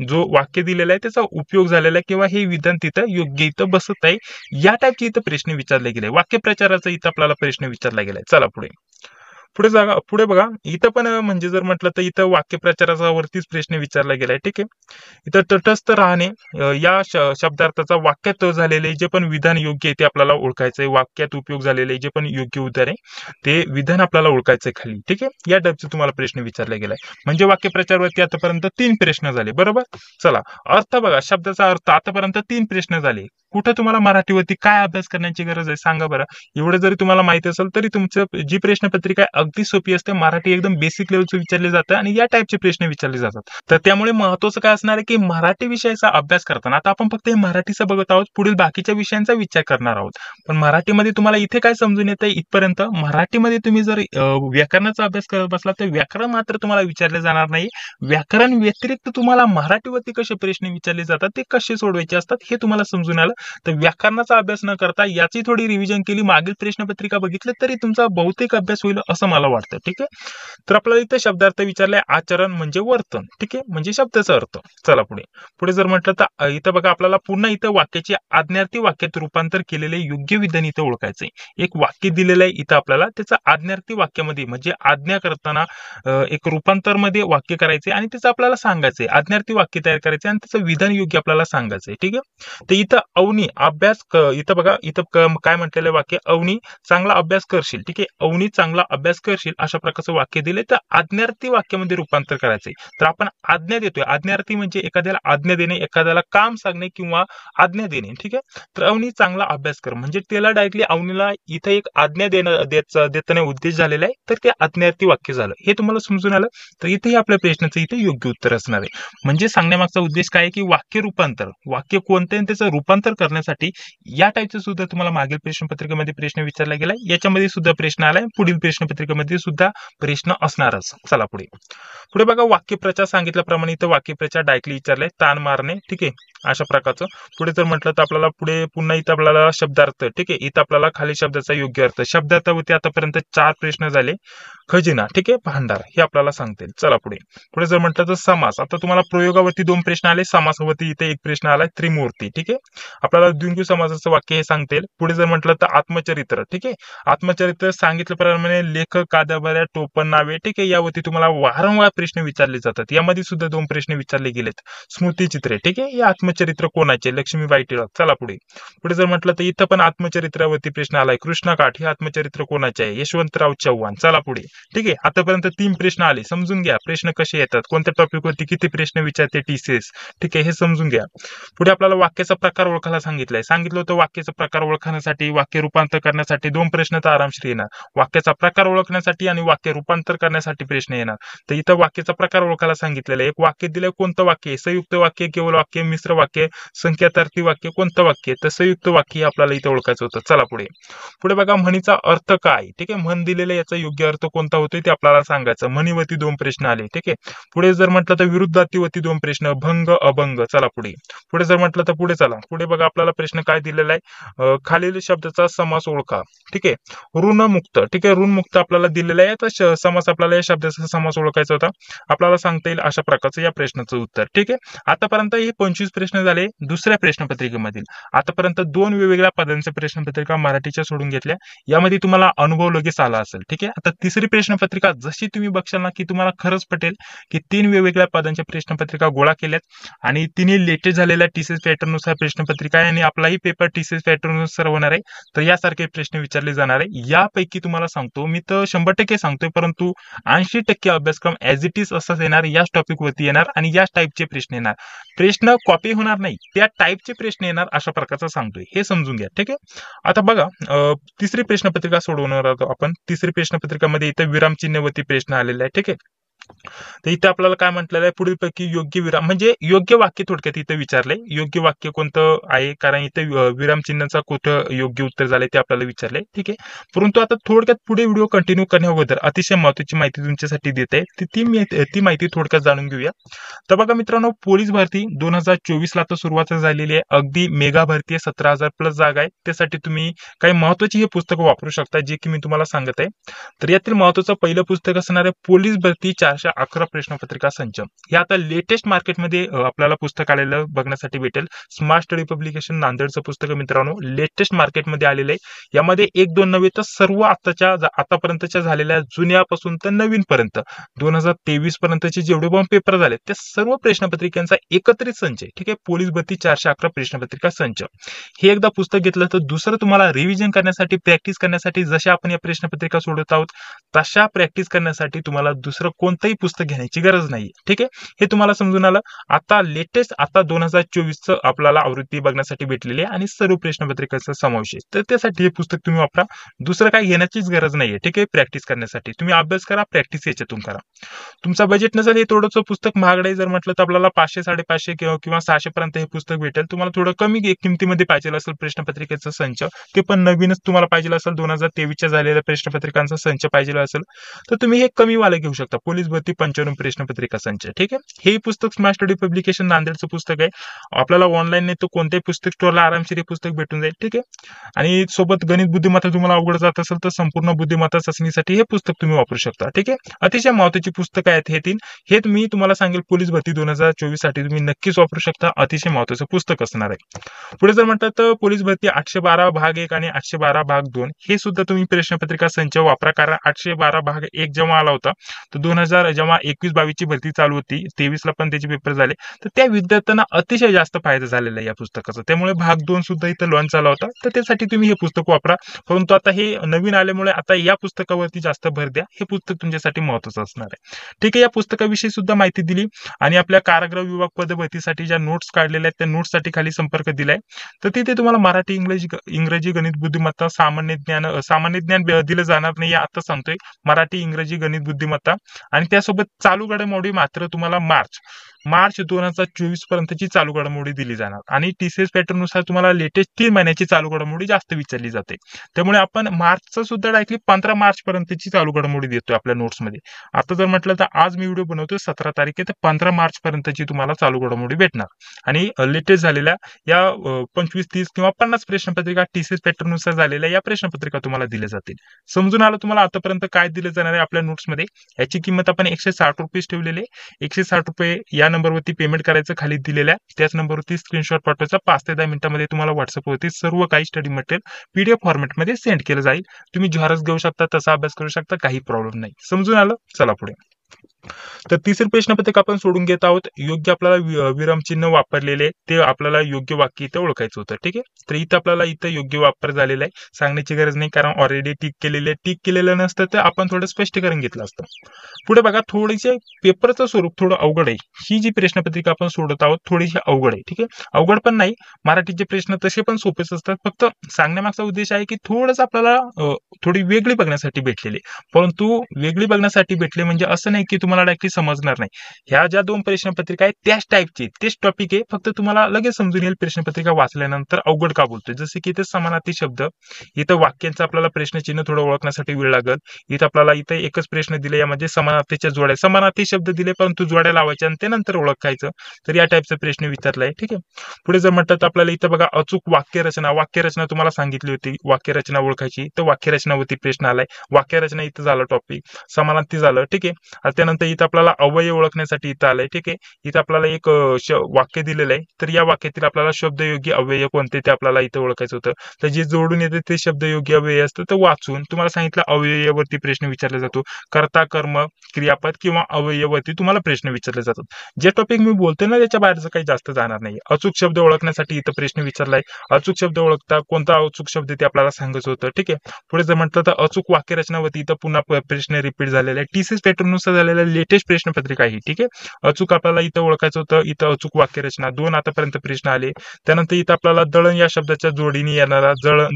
जो वाक्य दिलेला आहे त्याचा उपयोग झालेला आहे किंवा हे विधान तिथं योग्य इथं बसत आहे. या टाईपचे इथं प्रश्न विचारले गेले. वाक्यप्रचाराचा इथं आपल्याला प्रश्न विचारला गेलाय. चला पुढे बघा, इथं पण म्हणजे जर म्हटलं तर इथं वाक्यप्रचाराचा वरतीच प्रश्न विचारला गेलाय. ठीक आहे. इथं तटस्थ राहणे या शब्दार्थाचा वाक्यात झालेले जे पण विधान योग्य आहे ते आपल्याला ओळखायचंय. वाक्यात उपयोग झालेले जे पण योग्य उद्गार आहे ते विधान आपल्याला ओळखायचंय खाली. ठीक आहे. या टाईपचे तुम्हाला प्रश्न विचारला गेलाय. म्हणजे वाक्यप्रचारवरती आतापर्यंत 3 प्रश्न झाले. बरोबर. चला, अर्थ बघा, शब्दाचा अर्थ आतापर्यंत 3 प्रश्न झाले. कुठं तुम्हाला मराठीवरती काय अभ्यास करण्याची गरज आहे सांगा बरं. एवढं जरी तुम्हाला माहिती असेल तरी तुमचं जी प्रश्नपत्रिका आहे अगदी सोपी असते. मराठी एकदम बेसिक लेवलचं विचारले जातं आणि या टाईपचे प्रश्न विचारले जातात. तर त्यामुळे महत्वाचं काय असणार आहे की मराठी विषयाचा अभ्यास करताना आता आपण फक्त मराठीचं बघत आहोत, पुढील बाकीच्या विषयांचा विचार करणार आहोत. पण मराठीमध्ये तुम्हाला इथे काय समजून येतं इथपर्यंत, मराठीमध्ये तुम्ही जर व्याकरणाचा अभ्यास करत बसला तर व्याकरण मात्र तुम्हाला विचारले जाणार नाही. व्याकरण व्यतिरिक्त तुम्हाला मराठीवरती कसे प्रश्न विचारले जातात ते कसे सोडवायचे असतात हे तुम्हाला समजून आलं. तर व्याकरणाचा अभ्यास न करता याची थोडी रिव्हिजन केली, मागील प्रश्नपत्रिका बघितलं तरी तुमचा बहुतेक अभ्यास होईल असं मला वाटतं. ठीक आहे. तर आपल्याला इथे शब्दार्थ विचारलाय आचरण म्हणजे वर्तन. ठीक आहे, म्हणजे शब्दाचा अर्थ. चला पुढे जर म्हटलं तर इथं बघा आपल्याला पुन्हा इथं वाक्याची आज्ञार्थी वाक्यात रूपांतर केलेले योग्य विधान इथं ओळखायचंय. एक वाक्य दिलेलं आहे इथं आपल्याला, त्याचं आज्ञार्थी वाक्यामध्ये म्हणजे आज्ञा करताना एक रूपांतर मध्ये वाक्य करायचे आणि त्याचं आपल्याला सांगायचंय. आज्ञार्थी वाक्य तयार करायचे आणि त्याचं विधान योग्य आपल्याला सांगायचंय. ठीक आहे. तर इथं अवनी अभ्यास इथं बघा इथं काय म्हटलेलं आहे वाक्य, अवनी चांगला अभ्यास करशील. ठीक आहे. अवनी चांगला अभ्यास करशील अशा प्रकारचं वाक्य दिले तर आज्ञार्थी वाक्यामध्ये रूपांतर करायचंय. तर आपण आज्ञा देतोय. आज्ञार्थी म्हणजे एखाद्याला आज्ञा देणे, एखाद्याला काम सांगणे किंवा आज्ञा देणे. ठीक आहे. तर अवनी चांगला अभ्यास कर म्हणजे त्याला डायरेक्टली अवनीला इथं एक आज्ञा देताना उद्देश झालेला आहे, तर ते आज्ञार्थी वाक्य झालं. हे तुम्हाला समजून आलं. तर इथेही आपल्या प्रश्नाचं इथे योग्य उत्तर असणार आहे. म्हणजे सांगण्यामागचा उद्देश काय आहे की वाक्य रूपांतर, वाक्य कोणते आणि त्याचं रूपांतर करण्यासाठी या टाईपचं सुद्धा तुम्हाला मागील प्रश्नपत्रिकेमध्ये प्रश्न विचारला गेलाय, याच्यामध्ये सुद्धा प्रश्न आलाय, पुढील प्रश्नपत्रिकेमध्ये सुद्धा प्रश्न असणारच. चला पुढे बघा, वाक्यप्रचार सांगितल्याप्रमाणे इथं वाक्यप्रचार डायरेक्टली विचारलाय, ताण मारणे. ठीक आहे, अशा प्रकारचं. पुढे जर म्हटलं तर आपल्याला पुढे पुन्हा इथं आपल्याला शब्दार्थ. ठीक आहे, इथं आपल्याला खाली शब्दाचा योग्य अर्थ. शब्दार्थावरती आतापर्यंत 4 प्रश्न झाले. खजिना, ठीक आहे, भांडार हे आपल्याला सांगतील. चला पुढे जर म्हटलं तर समास. आता तुम्हाला प्रयोगावरती 2 प्रश्न आले, समासावरती इथे 1 प्रश्न आलाय, त्रिमूर्ती. ठीक आहे, आपल्याला द्विगु समासाचं वाक्य हे सांगतील. पुढे जर म्हटलं तर आत्मचरित्र. ठीक आहे, आत्मचरित्र सांगितल्याप्रमाणे लेखक, कादंबऱ्या, टोपण नावे. ठीक आहे, यावरती तुम्हाला वारंवार प्रश्न विचारले जातात. यामध्ये सुद्धा 2 प्रश्न विचारले गेलेत. स्मृतिचित्रे. ठीक आहे, हे आत्मचरित्र कोणाचे, लक्ष्मीबाई टिळक. चला पुढे जर म्हटलं तर इथं पण आत्मचरित्रावरती प्रश्न आलाय, कृष्णकाठ हे आत्मचरित्र कोणाचे आहे, यशवंतराव चव्हाण. चला ठीक आहे, आतापर्यंत 3 प्रश्न आले. समजून घ्या प्रश्न कसे येतात, कोणत्या टॉपिक वरती किती प्रश्न विचारते टीसीएस. ठीक आहे, हे समजून घ्या. पुढे आपल्याला वाक्याचा प्रकार ओळखायला सांगितलं होतं. वाक्याचा प्रकार ओळखण्यासाठी, वाक्य रूपांतर करण्यासाठी 2 प्रश्न तर आरामशीर येणार. वाक्याचा प्रकार ओळखण्यासाठी आणि वाक्य रूपांतर करण्यासाठी प्रश्न येणार. तर इथं वाक्याचा प्रकार ओळखायला सांगितलेलं आहे. एक वाक्य दिलंय, कोणतं वाक्य, संयुक्त वाक्य, केवळ वाक्य, मिश्र वाक्य, संख्यातार्थी वाक्य, कोणतं वाक्य, तर संयुक्त वाक्य हे आपल्याला इथं ओळखायचं होतं. चला पुढे बघा, म्हणीचा अर्थ काय. ठीक आहे, म्हण दिलेला याचा योग्य अर्थ कोणता होतोय ते आपल्याला सांगायचं. म्हणीवरती 2 प्रश्न आले. ठीक आहे, पुढे जर म्हटलं तर विरुद्धार्थीवरती 2 प्रश्न, भंग, अभंग. चला पुढे जर म्हटलं तर पुढे बघा आपल्याला प्रश्न काय दिलेला आहे, खालील शब्दाचा समास ओळखा. ठीक आहे, ऋणमुक्त. ठीक आहे, ऋणमुक्त आपल्याला दिलेला आहे. तर समास आपल्याला या शब्दाचा समास ओळखायचा होता, आपल्याला सांगता येईल अशा प्रकारचं या प्रश्नाचं उत्तर. ठीक आहे, आतापर्यंत हे 25 प्रश्न झाले दुसऱ्या प्रश्नपत्रिकेमधील. आतापर्यंत 2 वेगवेगळ्या पदांच्या प्रश्नपत्रिका मराठीच्या सोडून घेतल्या. यामध्ये तुम्हाला अनुभव लगेच आला असेल. ठीक आहे, आता तिसरी प्रश्नपत्रिका जशी तुम्ही बघशाल ना की तुम्हाला खरंच पटेल की 3 वेगवेगळ्या पदांच्या प्रश्नपत्रिका गोळा केल्यात आणि तिन्ही लेटेस्ट झालेल्या टीसीएस पॅटर्न नुसार प्रश्नपत्रिका आहे आणि आपलाही पेपर टीसीएस पॅटर्न नुसार होणार आहे. तर यासारखे प्रश्न विचारले जाणार आहे. यापैकी तुम्हाला सांगतो मी तर 100% सांगतोय, परंतु 80% अभ्यासक्रम ऍज इट इज असाच येणार, याच टॉपिक वरती येणार आणि याच टाईपचे प्रश्न येणार. प्रश्न कॉपी होणार नाही, त्या टाईपचे प्रश्न येणार अशा प्रकारचा सांगतोय, हे समजून घ्या. ठीक आहे, आता बघा तिसरी प्रश्नपत्रिका सोडवणार आहोत आपण. तिसरी प्रश्नपत्रिकामध्ये इथं विरामचिन्हवरती प्रश्न आलेला आहे. ठीक आहे, तर इथे आपल्याला काय म्हटलेलं आहे, पुढीलपैकी योग्य विराम म्हणजे योग्य वाक्य थोडक्यात इथे विचारलंय. योग्य वाक्य कोणतं आहे, कारण इथे विरामचिन्हाचा कुठं योग्य उत्तर झालंय ते आपल्याला विचारलंय. ठीक आहे, परंतु आता थोडक्यात पुढे व्हिडिओ कंटिन्यू करण्या अगोदर अतिशय महत्वाची माहिती तुमच्यासाठी देते, ती माहिती थोडक्यात जाणून घेऊया. तर बघा मित्रांनो, पोलीस भरती 2024 ला तर सुरुवात झालेली आहे. अगदी मेगा भरती आहे, 17,000 प्लस जागा आहे. त्यासाठी तुम्ही काही महत्वाची हे पुस्तकं वापरू शकता, जे की मी तुम्हाला सांगत आहे. तर यातील महत्वाचं पहिलं पुस्तक असणार आहे पोलीस भरती 4 411 प्रश्नपत्रिका संच. हे आता लेटेस्ट मार्केटमध्ये आपल्याला पुस्तक आलेलं बघण्यासाठी भेटेल. स्मार्ट स्टडी पब्लिकेशन नांदेडचं पुस्तक मित्रांनो लेटेस्ट मार्केटमध्ये आलेलं आहे. यामध्ये एक दोन नव्हे तर सर्व आतापर्यंतच्या झालेल्या जुन्यापासून तर नवीन पर्यंत 2023 पर्यंतचे जेवढे पण पेपर झाले त्या सर्व प्रश्नपत्रिकांचा एकत्रित संच आहे. ठीक आहे, पोलीस भरती 411 प्रश्नपत्रिका संच. हे एकदा पुस्तक घेतलं तर दुसरं तुम्हाला रिव्हिजन करण्यासाठी, प्रॅक्टिस करण्यासाठी, जशा आपण या प्रश्नपत्रिका सोडत आहोत तशा प्रॅक्टिस करण्यासाठी तुम्हाला दुसरं कोणतंही पुस्तक घेण्याची गरज नाही. ठीक आहे, हे तुम्हाला समजून आलं. आता लेटेस्ट 2024 आपल्याला आवृत्ती बघण्यासाठी भेटलेली आहे आणि सर्व प्रश्नपत्रिकांचा समावेश आहे. तर त्यासाठी हे पुस्तक तुम्ही वापरा. दुसरं काही घेण्याचीच गरज नाहीये. ठीक आहे, प्रॅक्टिस करण्यासाठी तुम्ही अभ्यास करा, प्रॅक्टिस याच्यातून करा. तुमचा बजेट नसेल, हे थोडंसं पुस्तक महागडे जर म्हटलं तर आपल्याला 500, 550 किंवा 600 पर्यंत हे पुस्तक भेटेल. तुम्हाला थोडं कमी किमतीमध्ये पाहिजे असेल प्रश्नपत्रिकेचा संच, ते पण नवीनच तुम्हाला पाहिजे असेल, 2023 झालेल्या प्रश्नपत्रिकांचा संच पाहिजे असेल तर तुम्ही हे कमी वाला घेऊ शकता. पोलीस भरती 95 प्रश्नपत्रिका संच. ठीक आहे, हे पुस्तक स्मार्ट स्टडी पब्लिकेशन नांदेडचं पुस्तक आहे. आपल्याला ऑनलाईन नाही तर कोणत्याही पुस्तक स्टोअरला आरामशीर हे पुस्तक भेटून जाईल. ठीक आहे, आणि सोबत गणित बुद्धिमत्ता तुम्हाला अवघड जात असेल तर संपूर्ण बुद्धिमत्ता चाचणीसाठी हे पुस्तक तुम्ही वापरू शकता. ठीक आहे, अतिशय महत्त्वाची पुस्तकं आहेत हे 3. हे मी तुम्हाला सांगेल पोलीस भरती 2024 साठी तुम्ही नक्कीच वापरू शकता. अतिशय महत्त्वाचं पुस्तक असणार आहे. पुढे जर म्हटलं तर पोलीस भरती 812 भाग 1 आणि 812 भाग 2 हे सुद्धा तुम्ही प्रश्नपत्रिका संच वापरा. कारण 812 भाग 1 जेव्हा आला होता तर 2000 जेव्हा 21-22 ची भरती चालू होती, 23 ला पण त्याचे पेपर झाले, तर त्या विद्यार्थ्यांना अतिशय जास्त फायदा झालेला आहे या पुस्तकाचा. त्यामुळे भाग 2 सुद्धा इथं लॉन्च झाला होता, तर त्यासाठी तुम्ही हे पुस्तक वापरा. परंतु आता हे नवीन आल्यामुळे आता या पुस्तकावरती जास्त भर द्या. हे पुस्तक तुमच्यासाठी महत्त्वाचं असणार आहे. ठीक आहे, या पुस्तकाविषयी सुद्धा माहिती दिली आणि आपल्या कारागृह विभाग पदभरतीसाठी ज्या नोट्स काढलेल्या आहेत त्या नोट्ससाठी खाली संपर्क दिलाय. तर तिथे तुम्हाला मराठी, इंग्रजी, गणित बुद्धिमत्ता, सामान्य ज्ञान दिलं जाणार नाही आता सांगतोय. मराठी, इंग्रजी, गणित बुद्धिमत्ता आणि त्यासोबत चालू घडामोडी मात्र तुम्हाला मार्च 2024 पर्यंतची चालू घडामोडी दिली जाणार आणि टीसीएस पॅटर्न नुसार तुम्हाला लेटेस्ट 3 महिन्याची चालू घडामोडी जास्त विचारली जाते. त्यामुळे आपण मार्चचा सुद्धा डायरेक्टली 15 मार्च पर्यंतची चालू घडामोडी देतोय आपल्या नोट्समध्ये. आता जर म्हटलं तर आज मी व्हिडिओ बनवतोय 17 तारीख आहे, तर 15 मार्च पर्यंतची तुम्हाला चालू घडामोडी भेटणार आणि लेटेस्ट झालेल्या या 25, 30 किंवा 50 प्रश्नपत्रिका टीसीएस पॅटर्न नुसार झालेल्या या प्रश्नपत्रिका तुम्हाला दिल्या जातील. समजून आलं तुम्हाला आतापर्यंत काय दिलं जाणार आहे आपल्या नोट्समध्ये. याची किंमत आपण 160 रुपये ठेवलेली आहे. 160 रुपये या नंबरवरती पेमेंट करायचं खाली दिलेल्या त्याच नंबरवरती स्क्रीनशॉट पाठवायचा. 5 ते 10 मिनिटांमध्ये तुम्हाला व्हॉट्सअपवरती सर्व काही स्टडी मटेरियल पीडीएफ फॉर्मॅटमध्ये सेंड केलं जाईल. तुम्ही झेरॉक्स घेऊ शकता, तसा अभ्यास करू शकता, काही प्रॉब्लेम नाही. समजून आलं? चला पुढे. तर तिसरे प्रश्नपत्रिका आपण सोडून घेत आहोत. योग्य आपल्याला विरामचिन्ह वापरलेले ते आपल्याला योग्य वाक्य इथं ओळखायचं होतं. ठीक आहे, तर इथं आपल्याला इथं योग्य वापर झालेला आहे, सांगण्याची गरज नाही कारण ऑलरेडी टिक केलेलं नसतं तर आपण थोडं स्पष्टीकरण घेतलं असतं. पुढे बघा, थोडीसे पेपरचं स्वरूप थोडं अवघड आहे. ही जी प्रश्नपत्रिका आपण सोडत आहोत थोडीशी अवघड आहे. ठीक आहे, अवघड पण नाही, मराठीचे प्रश्न तसे पण सोपेच असतात. फक्त सांगण्यामागचा उद्देश आहे की थोडंच आपल्याला थोडी वेगळी बघण्यासाठी भेटलेली, परंतु वेगळी बघण्यासाठी भेटले म्हणजे असं नाही की तुम्हाला डायरेक्टली समजणार नाही. ह्या ज्या 2 प्रश्नपत्रिका आहेत त्याच टाईपची, तेच टॉपिक आहे, फक्त तुम्हाला लगेच समजून येईल प्रश्नपत्रिका वाचल्यानंतर अवघड का बोलतोय. जसे की इथे समानार्थी शब्द, इथं वाक्यांचा आपल्याला प्रश्नचिन्ह थोडं ओळखण्यासाठी वेळ लागेल. इथं आपल्याला इथं एकच प्रश्न दिले, यामध्ये समानार्थीच्या जोड्या, समानार्थी शब्द दिले परंतु जोड्या लावायच्या आणि त्यानंतर ओळखायचं. तर या टाईपचा प्रश्न विचारलाय. ठीक आहे, पुढे जर म्हटलं तर आपल्याला इथं बघा अचूक वाक्यरचना तुम्हाला सांगितली होती, वाक्यरचना ओळखायची, तर वाक्यरचनावरती प्रश्न आलाय. वाक्यरचना इथं झालं टॉपिक, समानार्थी झालं. ठीक आहे, त्यानंतर इथं आपल्याला अवयय ओळखण्यासाठी इथं आलंय. ठीक आहे, इथं आपल्याला एक वाक्य दिलेलं आहे, तर या वाक्यातील आपल्याला शब्दयोग्य अव्यय कोणते ते आपल्याला इथं ओळखायचं होतं. तर जे जोडून येते ते शब्दयोग्य अव्यय असतं, तर वाचून तुम्हाला सांगितलं अव्ययावरती प्रश्न विचारला जातो. कर्ता, कर्म, क्रियापद किंवा अव्ययावरती तुम्हाला प्रश्न विचारले जातात. जे टॉपिक मी बोलतोय ना त्याच्या बाहेरचं काही जास्त जाणार नाही. अचूक शब्द ओळखण्यासाठी इथं प्रश्न विचारलाय. अचूक शब्द ओळखता कोणता अचूक शब्द ते आपल्याला सांगायचं होतं. ठीक आहे, पुढे जर म्हटलं तर अचूक वाक्यरचनावरती इथं पुन्हा प्रश्न रिपीट झालेला आहे. टीसीएस पॅटर्न नुसार झालेल्या लेटेस्ट प्रश्नपत्रिका आहे. ठीक आहे, अचूक आपल्याला इथं ओळखायचं होतं. इथं अचूक वाक्यरचना 2 आतापर्यंत प्रश्न आले. त्यानंतर इथं आपल्याला दळण या शब्दाच्या जोडीने येणारा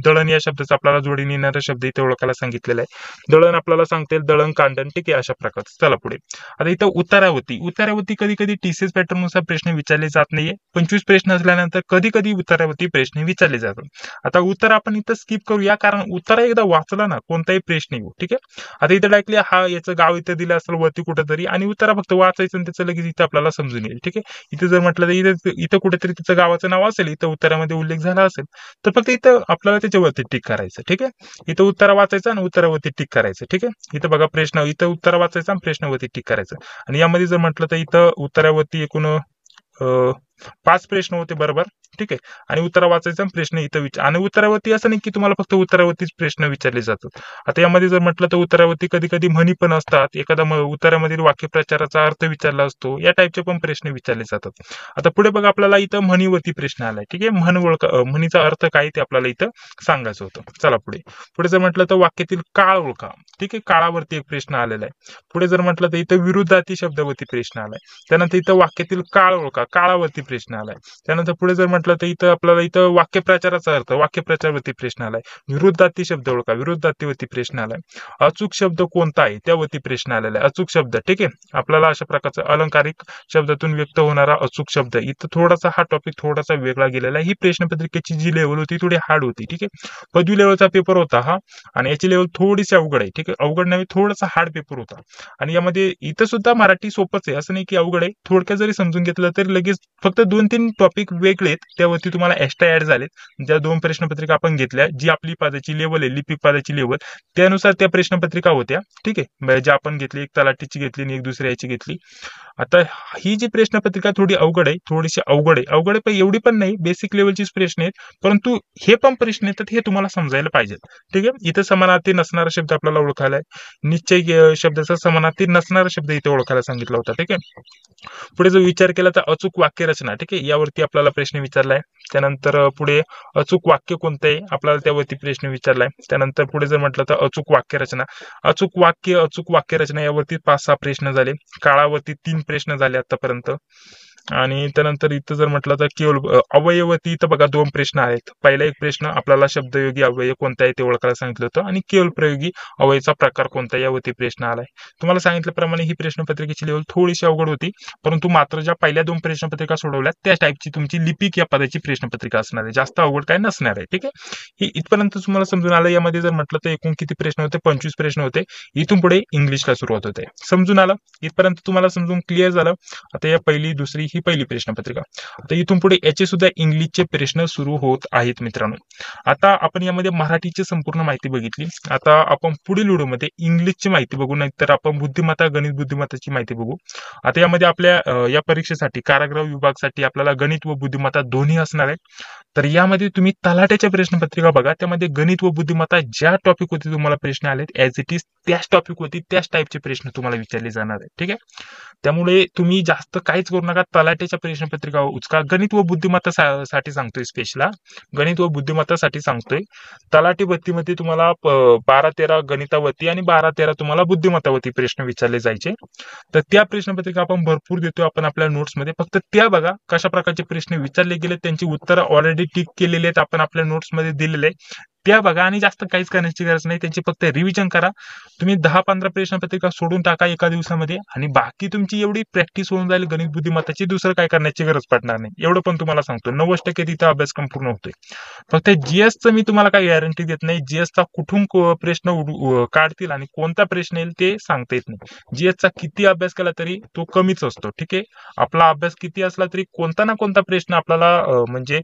दळण या शब्दाचा आपल्याला जोडीने येणारा शब्द इथे ओळखायला सांगितलेला आहे. दळण आपल्याला सांगते दळण कांडण. ठीक आहे, अशा प्रकारचं. चला पुढे. आता इथं उत्तरावरती कधी कधी टीसीएस पॅटर्न नुसार प्रश्न विचारले जात नाहीये. 25 प्रश्न असल्यानंतर कधी कधी उत्तरावरती प्रश्न विचारले जातात. आता उत्तर आपण इथं स्किप करूया कारण उत्तर एकदा वाचला ना कोणताही प्रश्न येऊ. ठीक आहे, आता इथं डायरेक्टली हा याचं गाव इथं दिलं असेल, वरती कुठं जरी आणि उत्तर फक्त वाचायचं आणि त्याचं लगेच इथं आपल्याला समजून येईल. ठीक आहे. इथे जर म्हटलं तर इथं कुठेतरी त्याचं गावाचं नाव असेल, इथं उत्तरामध्ये उल्लेख झाला असेल, तर फक्त इथं आपल्याला त्याच्यावरती टिक करायचं. ठीक आहे. इथं उत्तर वाचायचं आणि उत्तरावरती टिक करायचं. ठीक आहे. इथं बघा प्रश्न, इथं उत्तर वाचायचं आणि प्रश्नावरती टिक करायचं. आणि यामध्ये जर म्हटलं तर इथं उत्तरावरती एकूण 5 प्रश्न होते बरोबर. ठीक आहे. आणि उत्तर वाचायचा प्रश्न इथं विचार, आणि उत्तरावरती असं नाही की तुम्हाला फक्त उत्तरावरतीच प्रश्न विचारले जातात. आता यामध्ये जर म्हटलं तर उत्तरावरती कधी कधी म्हणी पण असतात, एखादा उत्तरामधील वाक्यप्रचाराचा अर्थ विचारला असतो, या टाईपचे पण प्रश्न विचारले जातात. आता पुढे बघा आपल्याला इथं म्हणीवरती प्रश्न आलाय. ठीक आहे. म्हणीचा अर्थ काय ते आपल्याला इथं सांगायचं होतं. चला पुढे पुढे जर म्हटलं तर वाक्यातील काळ ओळखा. ठीक आहे. काळावरती एक प्रश्न आलेला आहे. पुढे जर म्हटलं तर इथं विरुद्धार्थी शब्दावरती प्रश्न आलाय. त्यानंतर इथं वाक्यातील काळ ओळखा, काळावरती प्रश्न आलाय. त्यानंतर पुढे जर म्हटलं तर इथं आपल्याला इथं वाक्यप्रचाराचा अर्थ, वाक्यप्रचारावरती प्रश्न आलाय. विरुद्धार्थी शब्द ओळखा, विरुद्धार्थीवरती प्रश्न आलाय. अचूक शब्द कोणता आहे त्यावरती प्रश्न आलेला आहे. अचूक शब्द, ठीक आहे. आपल्याला अशा प्रकारचा अलंकारिक शब्दातून व्यक्त होणारा अचूक शब्द, इथं थोडासा हा टॉपिक थोडासा वेगळा गेलेला आहे. ही प्रश्नपत्रिकेची जी लेवल होती थोडी हार्ड होती. ठीक आहे. पदवी लेवलचा पेपर होता हा, आणि याची लेवल थोडीशी अवघड आहे. ठीक आहे. अवघड नाही, थोडासा हार्ड पेपर होता. आणि यामध्ये इथं सुद्धा मराठी सोपच आहे, असं नाही की अवघड आहे. थोडक्यात जरी समजून घेतलं तरी लगेच फक्त 2-3 टॉपिक वेगळेत, त्यावरती तुम्हाला एक्स्ट्रा ऍड झालेत. ज्या 2 प्रश्नपत्रिका आपण घेतल्या, जी आपली पदाची लेवल आहे, लिपिक पदाची लेवल, त्यानुसार त्या प्रश्नपत्रिका होत्या. ठीक आहे. ज्या आपण घेतली, एक तलाठीची घेतली आणि एक दुसऱ्या याची घेतली. आता ही जी प्रश्नपत्रिका थोडी अवघड आहे, थोडीशी अवघड आहे पण एवढी पण नाही, बेसिक लेवलचीच प्रश्न आहेत. परंतु हे पण प्रश्न येतात, हे तुम्हाला समजायला पाहिजे. ठीक आहे. इथं समानार्थी नसणारा शब्द आपल्याला ओळखायला आहे. निश्चय शब्दाचा समानार्थी नसणारा शब्द इथे ओळखायला सांगितला होता. ठीक आहे. पुढे जो विचार केला तर अचूक वाक्यरचना, ठीक आहे, यावरती आपल्याला प्रश्न विचारलाय. त्यानंतर पुढे अचूक वाक्य कोणतं आहे, आपल्याला त्यावरती प्रश्न विचारलाय. त्यानंतर पुढे जर म्हटलं तर अचूक वाक्यरचना, अचूक वाक्यरचना यावरती 5-6 प्रश्न झाले. काळावरती 3 प्रश्न झाले आतापर्यंत. आणि त्यानंतर इथं जर म्हटलं तर केवळ अवयवती, इथं बघा 2 प्रश्न आहेत. पहिला एक प्रश्न आपल्याला शब्दयोगी अवयव कोणता आहे ते ओळखायला सांगितलं होतं, आणि केवळ प्रयोगी अवयवाचा प्रकार कोणता यावरती प्रश्न आलाय. तुम्हाला सांगितल्याप्रमाणे ही प्रश्नपत्रिकेची लेवल थोडीशी अवघड होती, परंतु मात्र ज्या पहिल्या 2 प्रश्नपत्रिका सोडवल्या त्या टाईपची तुमची लिपिक या पदाची प्रश्नपत्रिका असणार आहे. जास्त अवघड काय नसणार आहे. ठीक आहे. ही इथपर्यंत तुम्हाला समजून आलं. यामध्ये जर म्हटलं तर एकूण किती प्रश्न होते, 25 प्रश्न होते. इथून पुढे इंग्लिशला सुरुवात होते. समजून आलं इथपर्यंत, तुम्हाला समजून क्लिअर झालं. आता या दुसरी ही पहिली प्रश्नपत्रिका. आता इथून पुढे याचे सुद्धा इंग्लिशचे प्रश्न सुरू होत आहेत मित्रांनो. आता आपण यामध्ये मराठीची संपूर्ण माहिती बघितली. आता आपण पुढील व्हिडिओमध्ये इंग्लिशची माहिती बघू, नाहीतर आपण बुद्धिमत्ता, गणित बुद्धिमत्ताची माहिती बघू. आता यामध्ये आपल्या या परीक्षेसाठी कारागृह विभागासाठी आपल्याला गणित व बुद्धिमत्ता दोन्ही असणार आहेत. तर यामध्ये तुम्ही तलाठ्याच्या प्रश्नपत्रिका बघा, त्यामध्ये गणित व बुद्धिमत्ता ज्या टॉपिक होती तुम्हाला प्रश्न आलेत ऍज इट इज त्याच टॉपिक होती, त्याच टाईपचे प्रश्न तुम्हाला विचारले जाणार आहेत. ठीक आहे. त्यामुळे तुम्ही जास्त काहीच करू नका, तलाठ्याच्या प्रश्नपत्रिका उचका. गणित व बुद्धिमत्ता साठी सांगतोय, स्पेशल गणित व बुद्धिमत्तासाठी सांगतोय. तलाठी भरतीमध्ये तुम्हाला 12-13 गणितावरती आणि 12-13 तुम्हाला बुद्धिमत्तावरती प्रश्न विचारले जायचे. तर त्या प्रश्नपत्रिका आपण भरपूर देतोय आपण आपल्या नोट्समध्ये. फक्त त्या बघा कशा प्रकारचे प्रश्न विचारले गेले, त्यांची उत्तरं ऑलरेडी टिक केलेली आहेत, आपण आपल्या नोट्समध्ये दिलेले आहे. त्या बघा, आणि जास्त काहीच करण्याची गरज नाही. त्यांची फक्त रिव्हिजन करा. तुम्ही 10-15 प्रश्नपत्रिका सोडून टाका एका दिवसामध्ये, आणि बाकी तुमची एवढी प्रॅक्टिस होऊन जाईल गणित बुद्धिमत्ताची, दुसरं काय करण्याची गरज पडणार नाही. एवढं पण तुम्हाला सांगतो, 90% तिथं अभ्यासक्रम पूर्ण होतोय. फक्त जीएसचं मी तुम्हाला काही गॅरंटी देत नाही. जीएसचा कुठून प्रश्न काढतील आणि कोणता प्रश्न येईल ते सांगता येत नाही. जीएसचा किती अभ्यास केला तरी तो कमीच असतो. ठीक आहे. आपला अभ्यास किती असला तरी कोणता ना कोणता प्रश्न आपल्याला म्हणजे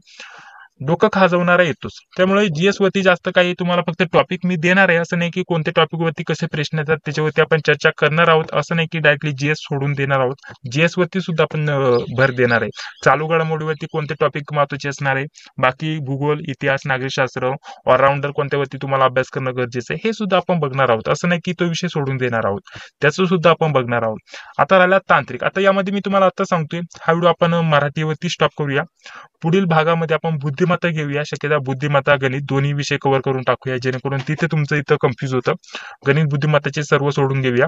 डोकं खाजवणारा येतोच. त्यामुळे जीएस वरती जास्त काही तुम्हाला फक्त टॉपिक मी देणार आहे, असं नाही की कोणत्या टॉपिक वरती कसे प्रश्न येतात त्याच्यावरती आपण चर्चा करणार आहोत. असं नाही की डायरेक्टली जीएस सोडून देणार आहोत. जीएस वरती सुद्धा आपण भर देणार आहे. चालू घडामोडीवरती कोणते टॉपिक महत्वाचे असणार आहे, बाकी भूगोल, इतिहास, नागरिकशास्त्र, ऑलराऊंडर कोणत्यावरती तुम्हाला अभ्यास करणं गरजेचं आहे, हे सुद्धा आपण बघणार आहोत. असं नाही की तो विषय सोडून देणार आहोत, त्याचं सुद्धा आपण बघणार आहोत. आता राहिला तांत्रिक. आता यामध्ये मी तुम्हाला आता सांगतोय, हा व्हिडिओ आपण मराठीवरती स्टॉप करूया. पुढील भागामध्ये आपण बुद्धिमत्ता घेऊया. शक्यता बुद्धिमत्ता गणित दोन्ही विषय कव्हर करून टाकूया, जेणेकरून तिथे तुमचं इथं कन्फ्युज होतं. गणित बुद्धिमत्ताचे सर्व सोडून घेऊया.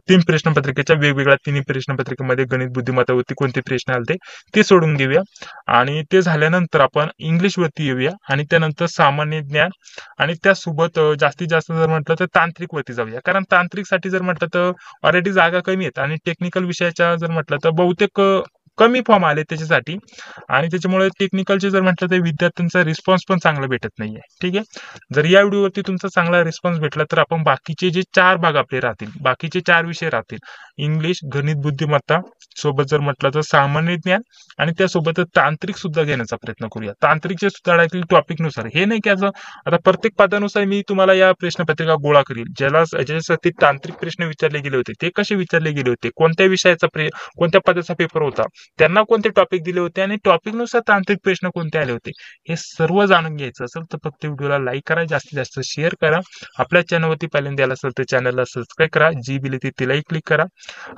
3 प्रश्नपत्रिकेच्या वेगवेगळ्या 3 प्रश्नपत्रिकेमध्ये गणित बुद्धिमत्तावरती कोणते प्रश्न आले ते सोडून घेऊया. आणि ते झाल्यानंतर आपण इंग्लिश वरती येऊया, आणि त्यानंतर सामान्य ज्ञान, आणि त्यासोबत जास्तीत जास्त जर म्हटलं तर तांत्रिक वरती जाऊया. कारण तांत्रिकसाठी जर म्हटलं तर ऑलरेडी जागा कमी आहेत, आणि टेक्निकल विषयाच्या जर म्हटलं तर बहुतेक कमी फॉर्म आले त्याच्यासाठी, आणि त्याच्यामुळे टेक्निकलचे जर म्हटलं तर विद्यार्थ्यांचा रिस्पॉन्स पण चांगला भेटत नाहीये. ठीक आहे, जर या व्हिडिओवरती तुमचा चांगला रिस्पॉन्स भेटला तर आपण बाकीचे जे 4 भाग आपले राहतील, बाकीचे 4 विषय राहतील, इंग्लिश, गणित, बुद्धिमत्ता, सोबत जर म्हटलं तर सामान्य ज्ञान, आणि त्यासोबतच तांत्रिक सुद्धा घेण्याचा प्रयत्न करूया. तांत्रिकचे सुद्धा राहतील टॉपिकनुसार. हे नाही की आता प्रत्येक पदानुसार मी तुम्हाला या प्रश्नपत्रिका गोळा करील. ज्याच्यासाठी तांत्रिक प्रश्न विचारले गेले होते ते कसे विचारले गेले होते, कोणत्या विषयाचा कोणत्या पदाचा पेपर होता, त्यांना कोणते टॉपिक दिले होते, आणि टॉपिकनुसार तांत्रिक प्रश्न कोणते आले होते, हे सर्व जाणून घ्यायचं असेल तर फक्त व्हिडिओला लाईक करा, जास्तीत जास्त शेअर करा. आपल्या चॅनलवरती पहिल्यांदा आला असेल तर चॅनलला सबस्क्राईब करा, जी बिल येते तिलाही क्लिक करा.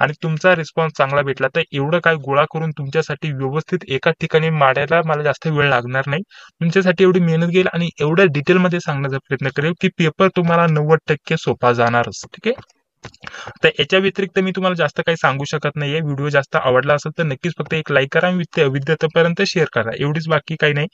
आणि तुमचा रिस्पॉन्स चांगला भेटला तर एवढं काय गोळा करून तुमच्यासाठी व्यवस्थित एका ठिकाणी मांडायला मला जास्त वेळ लागणार नाही. तुमच्यासाठी एवढी मेहनत घेईल आणि एवढ्या डिटेलमध्ये सांगण्याचा प्रयत्न करेल की पेपर तुम्हाला 90% सोपा जाणारच. ठीक आहे, तर याच्या व्यतिरिक्त मी तुम्हाला जास्त काही सांगू शकत नाहीये. व्हिडिओ जास्त आवडला असेल तर नक्कीच फक्त एक लाईक करा आणि विद्यार्थ्यांपर्यंत शेअर करा, एवढीच, बाकी काही नाही.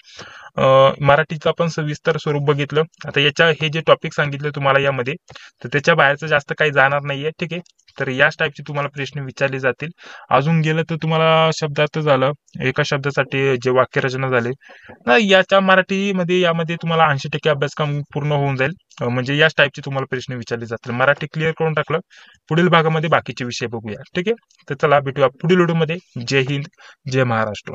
मराठीचं आपण सविस्तर स्वरूप बघितलं. आता हे जे टॉपिक सांगितले तुम्हाला यामध्ये, तर त्याच्या बाहेरचं जास्त काही जाणार नाहीये. ठीक आहे, तर याच टाईपचे तुम्हाला प्रश्न विचारले जातील. अजून गेलं तर तुम्हाला शब्दार्थ झालं, एका शब्दासाठी जे वाक्यरचना झाली, याच्या मराठीमध्ये यामध्ये तुम्हाला 80% अभ्यासक्रम पूर्ण होऊन जाईल. म्हणजे याच टाईपचे तुम्हाला प्रश्न विचारले जातील. मराठी क्लिअर करून टाकलं, पुढील भागामध्ये बाकीचे विषय बघूया. ठीक आहे, तर चला भेटूया पुढील व्हिडिओमध्ये. जय हिंद, जय महाराष्ट्र.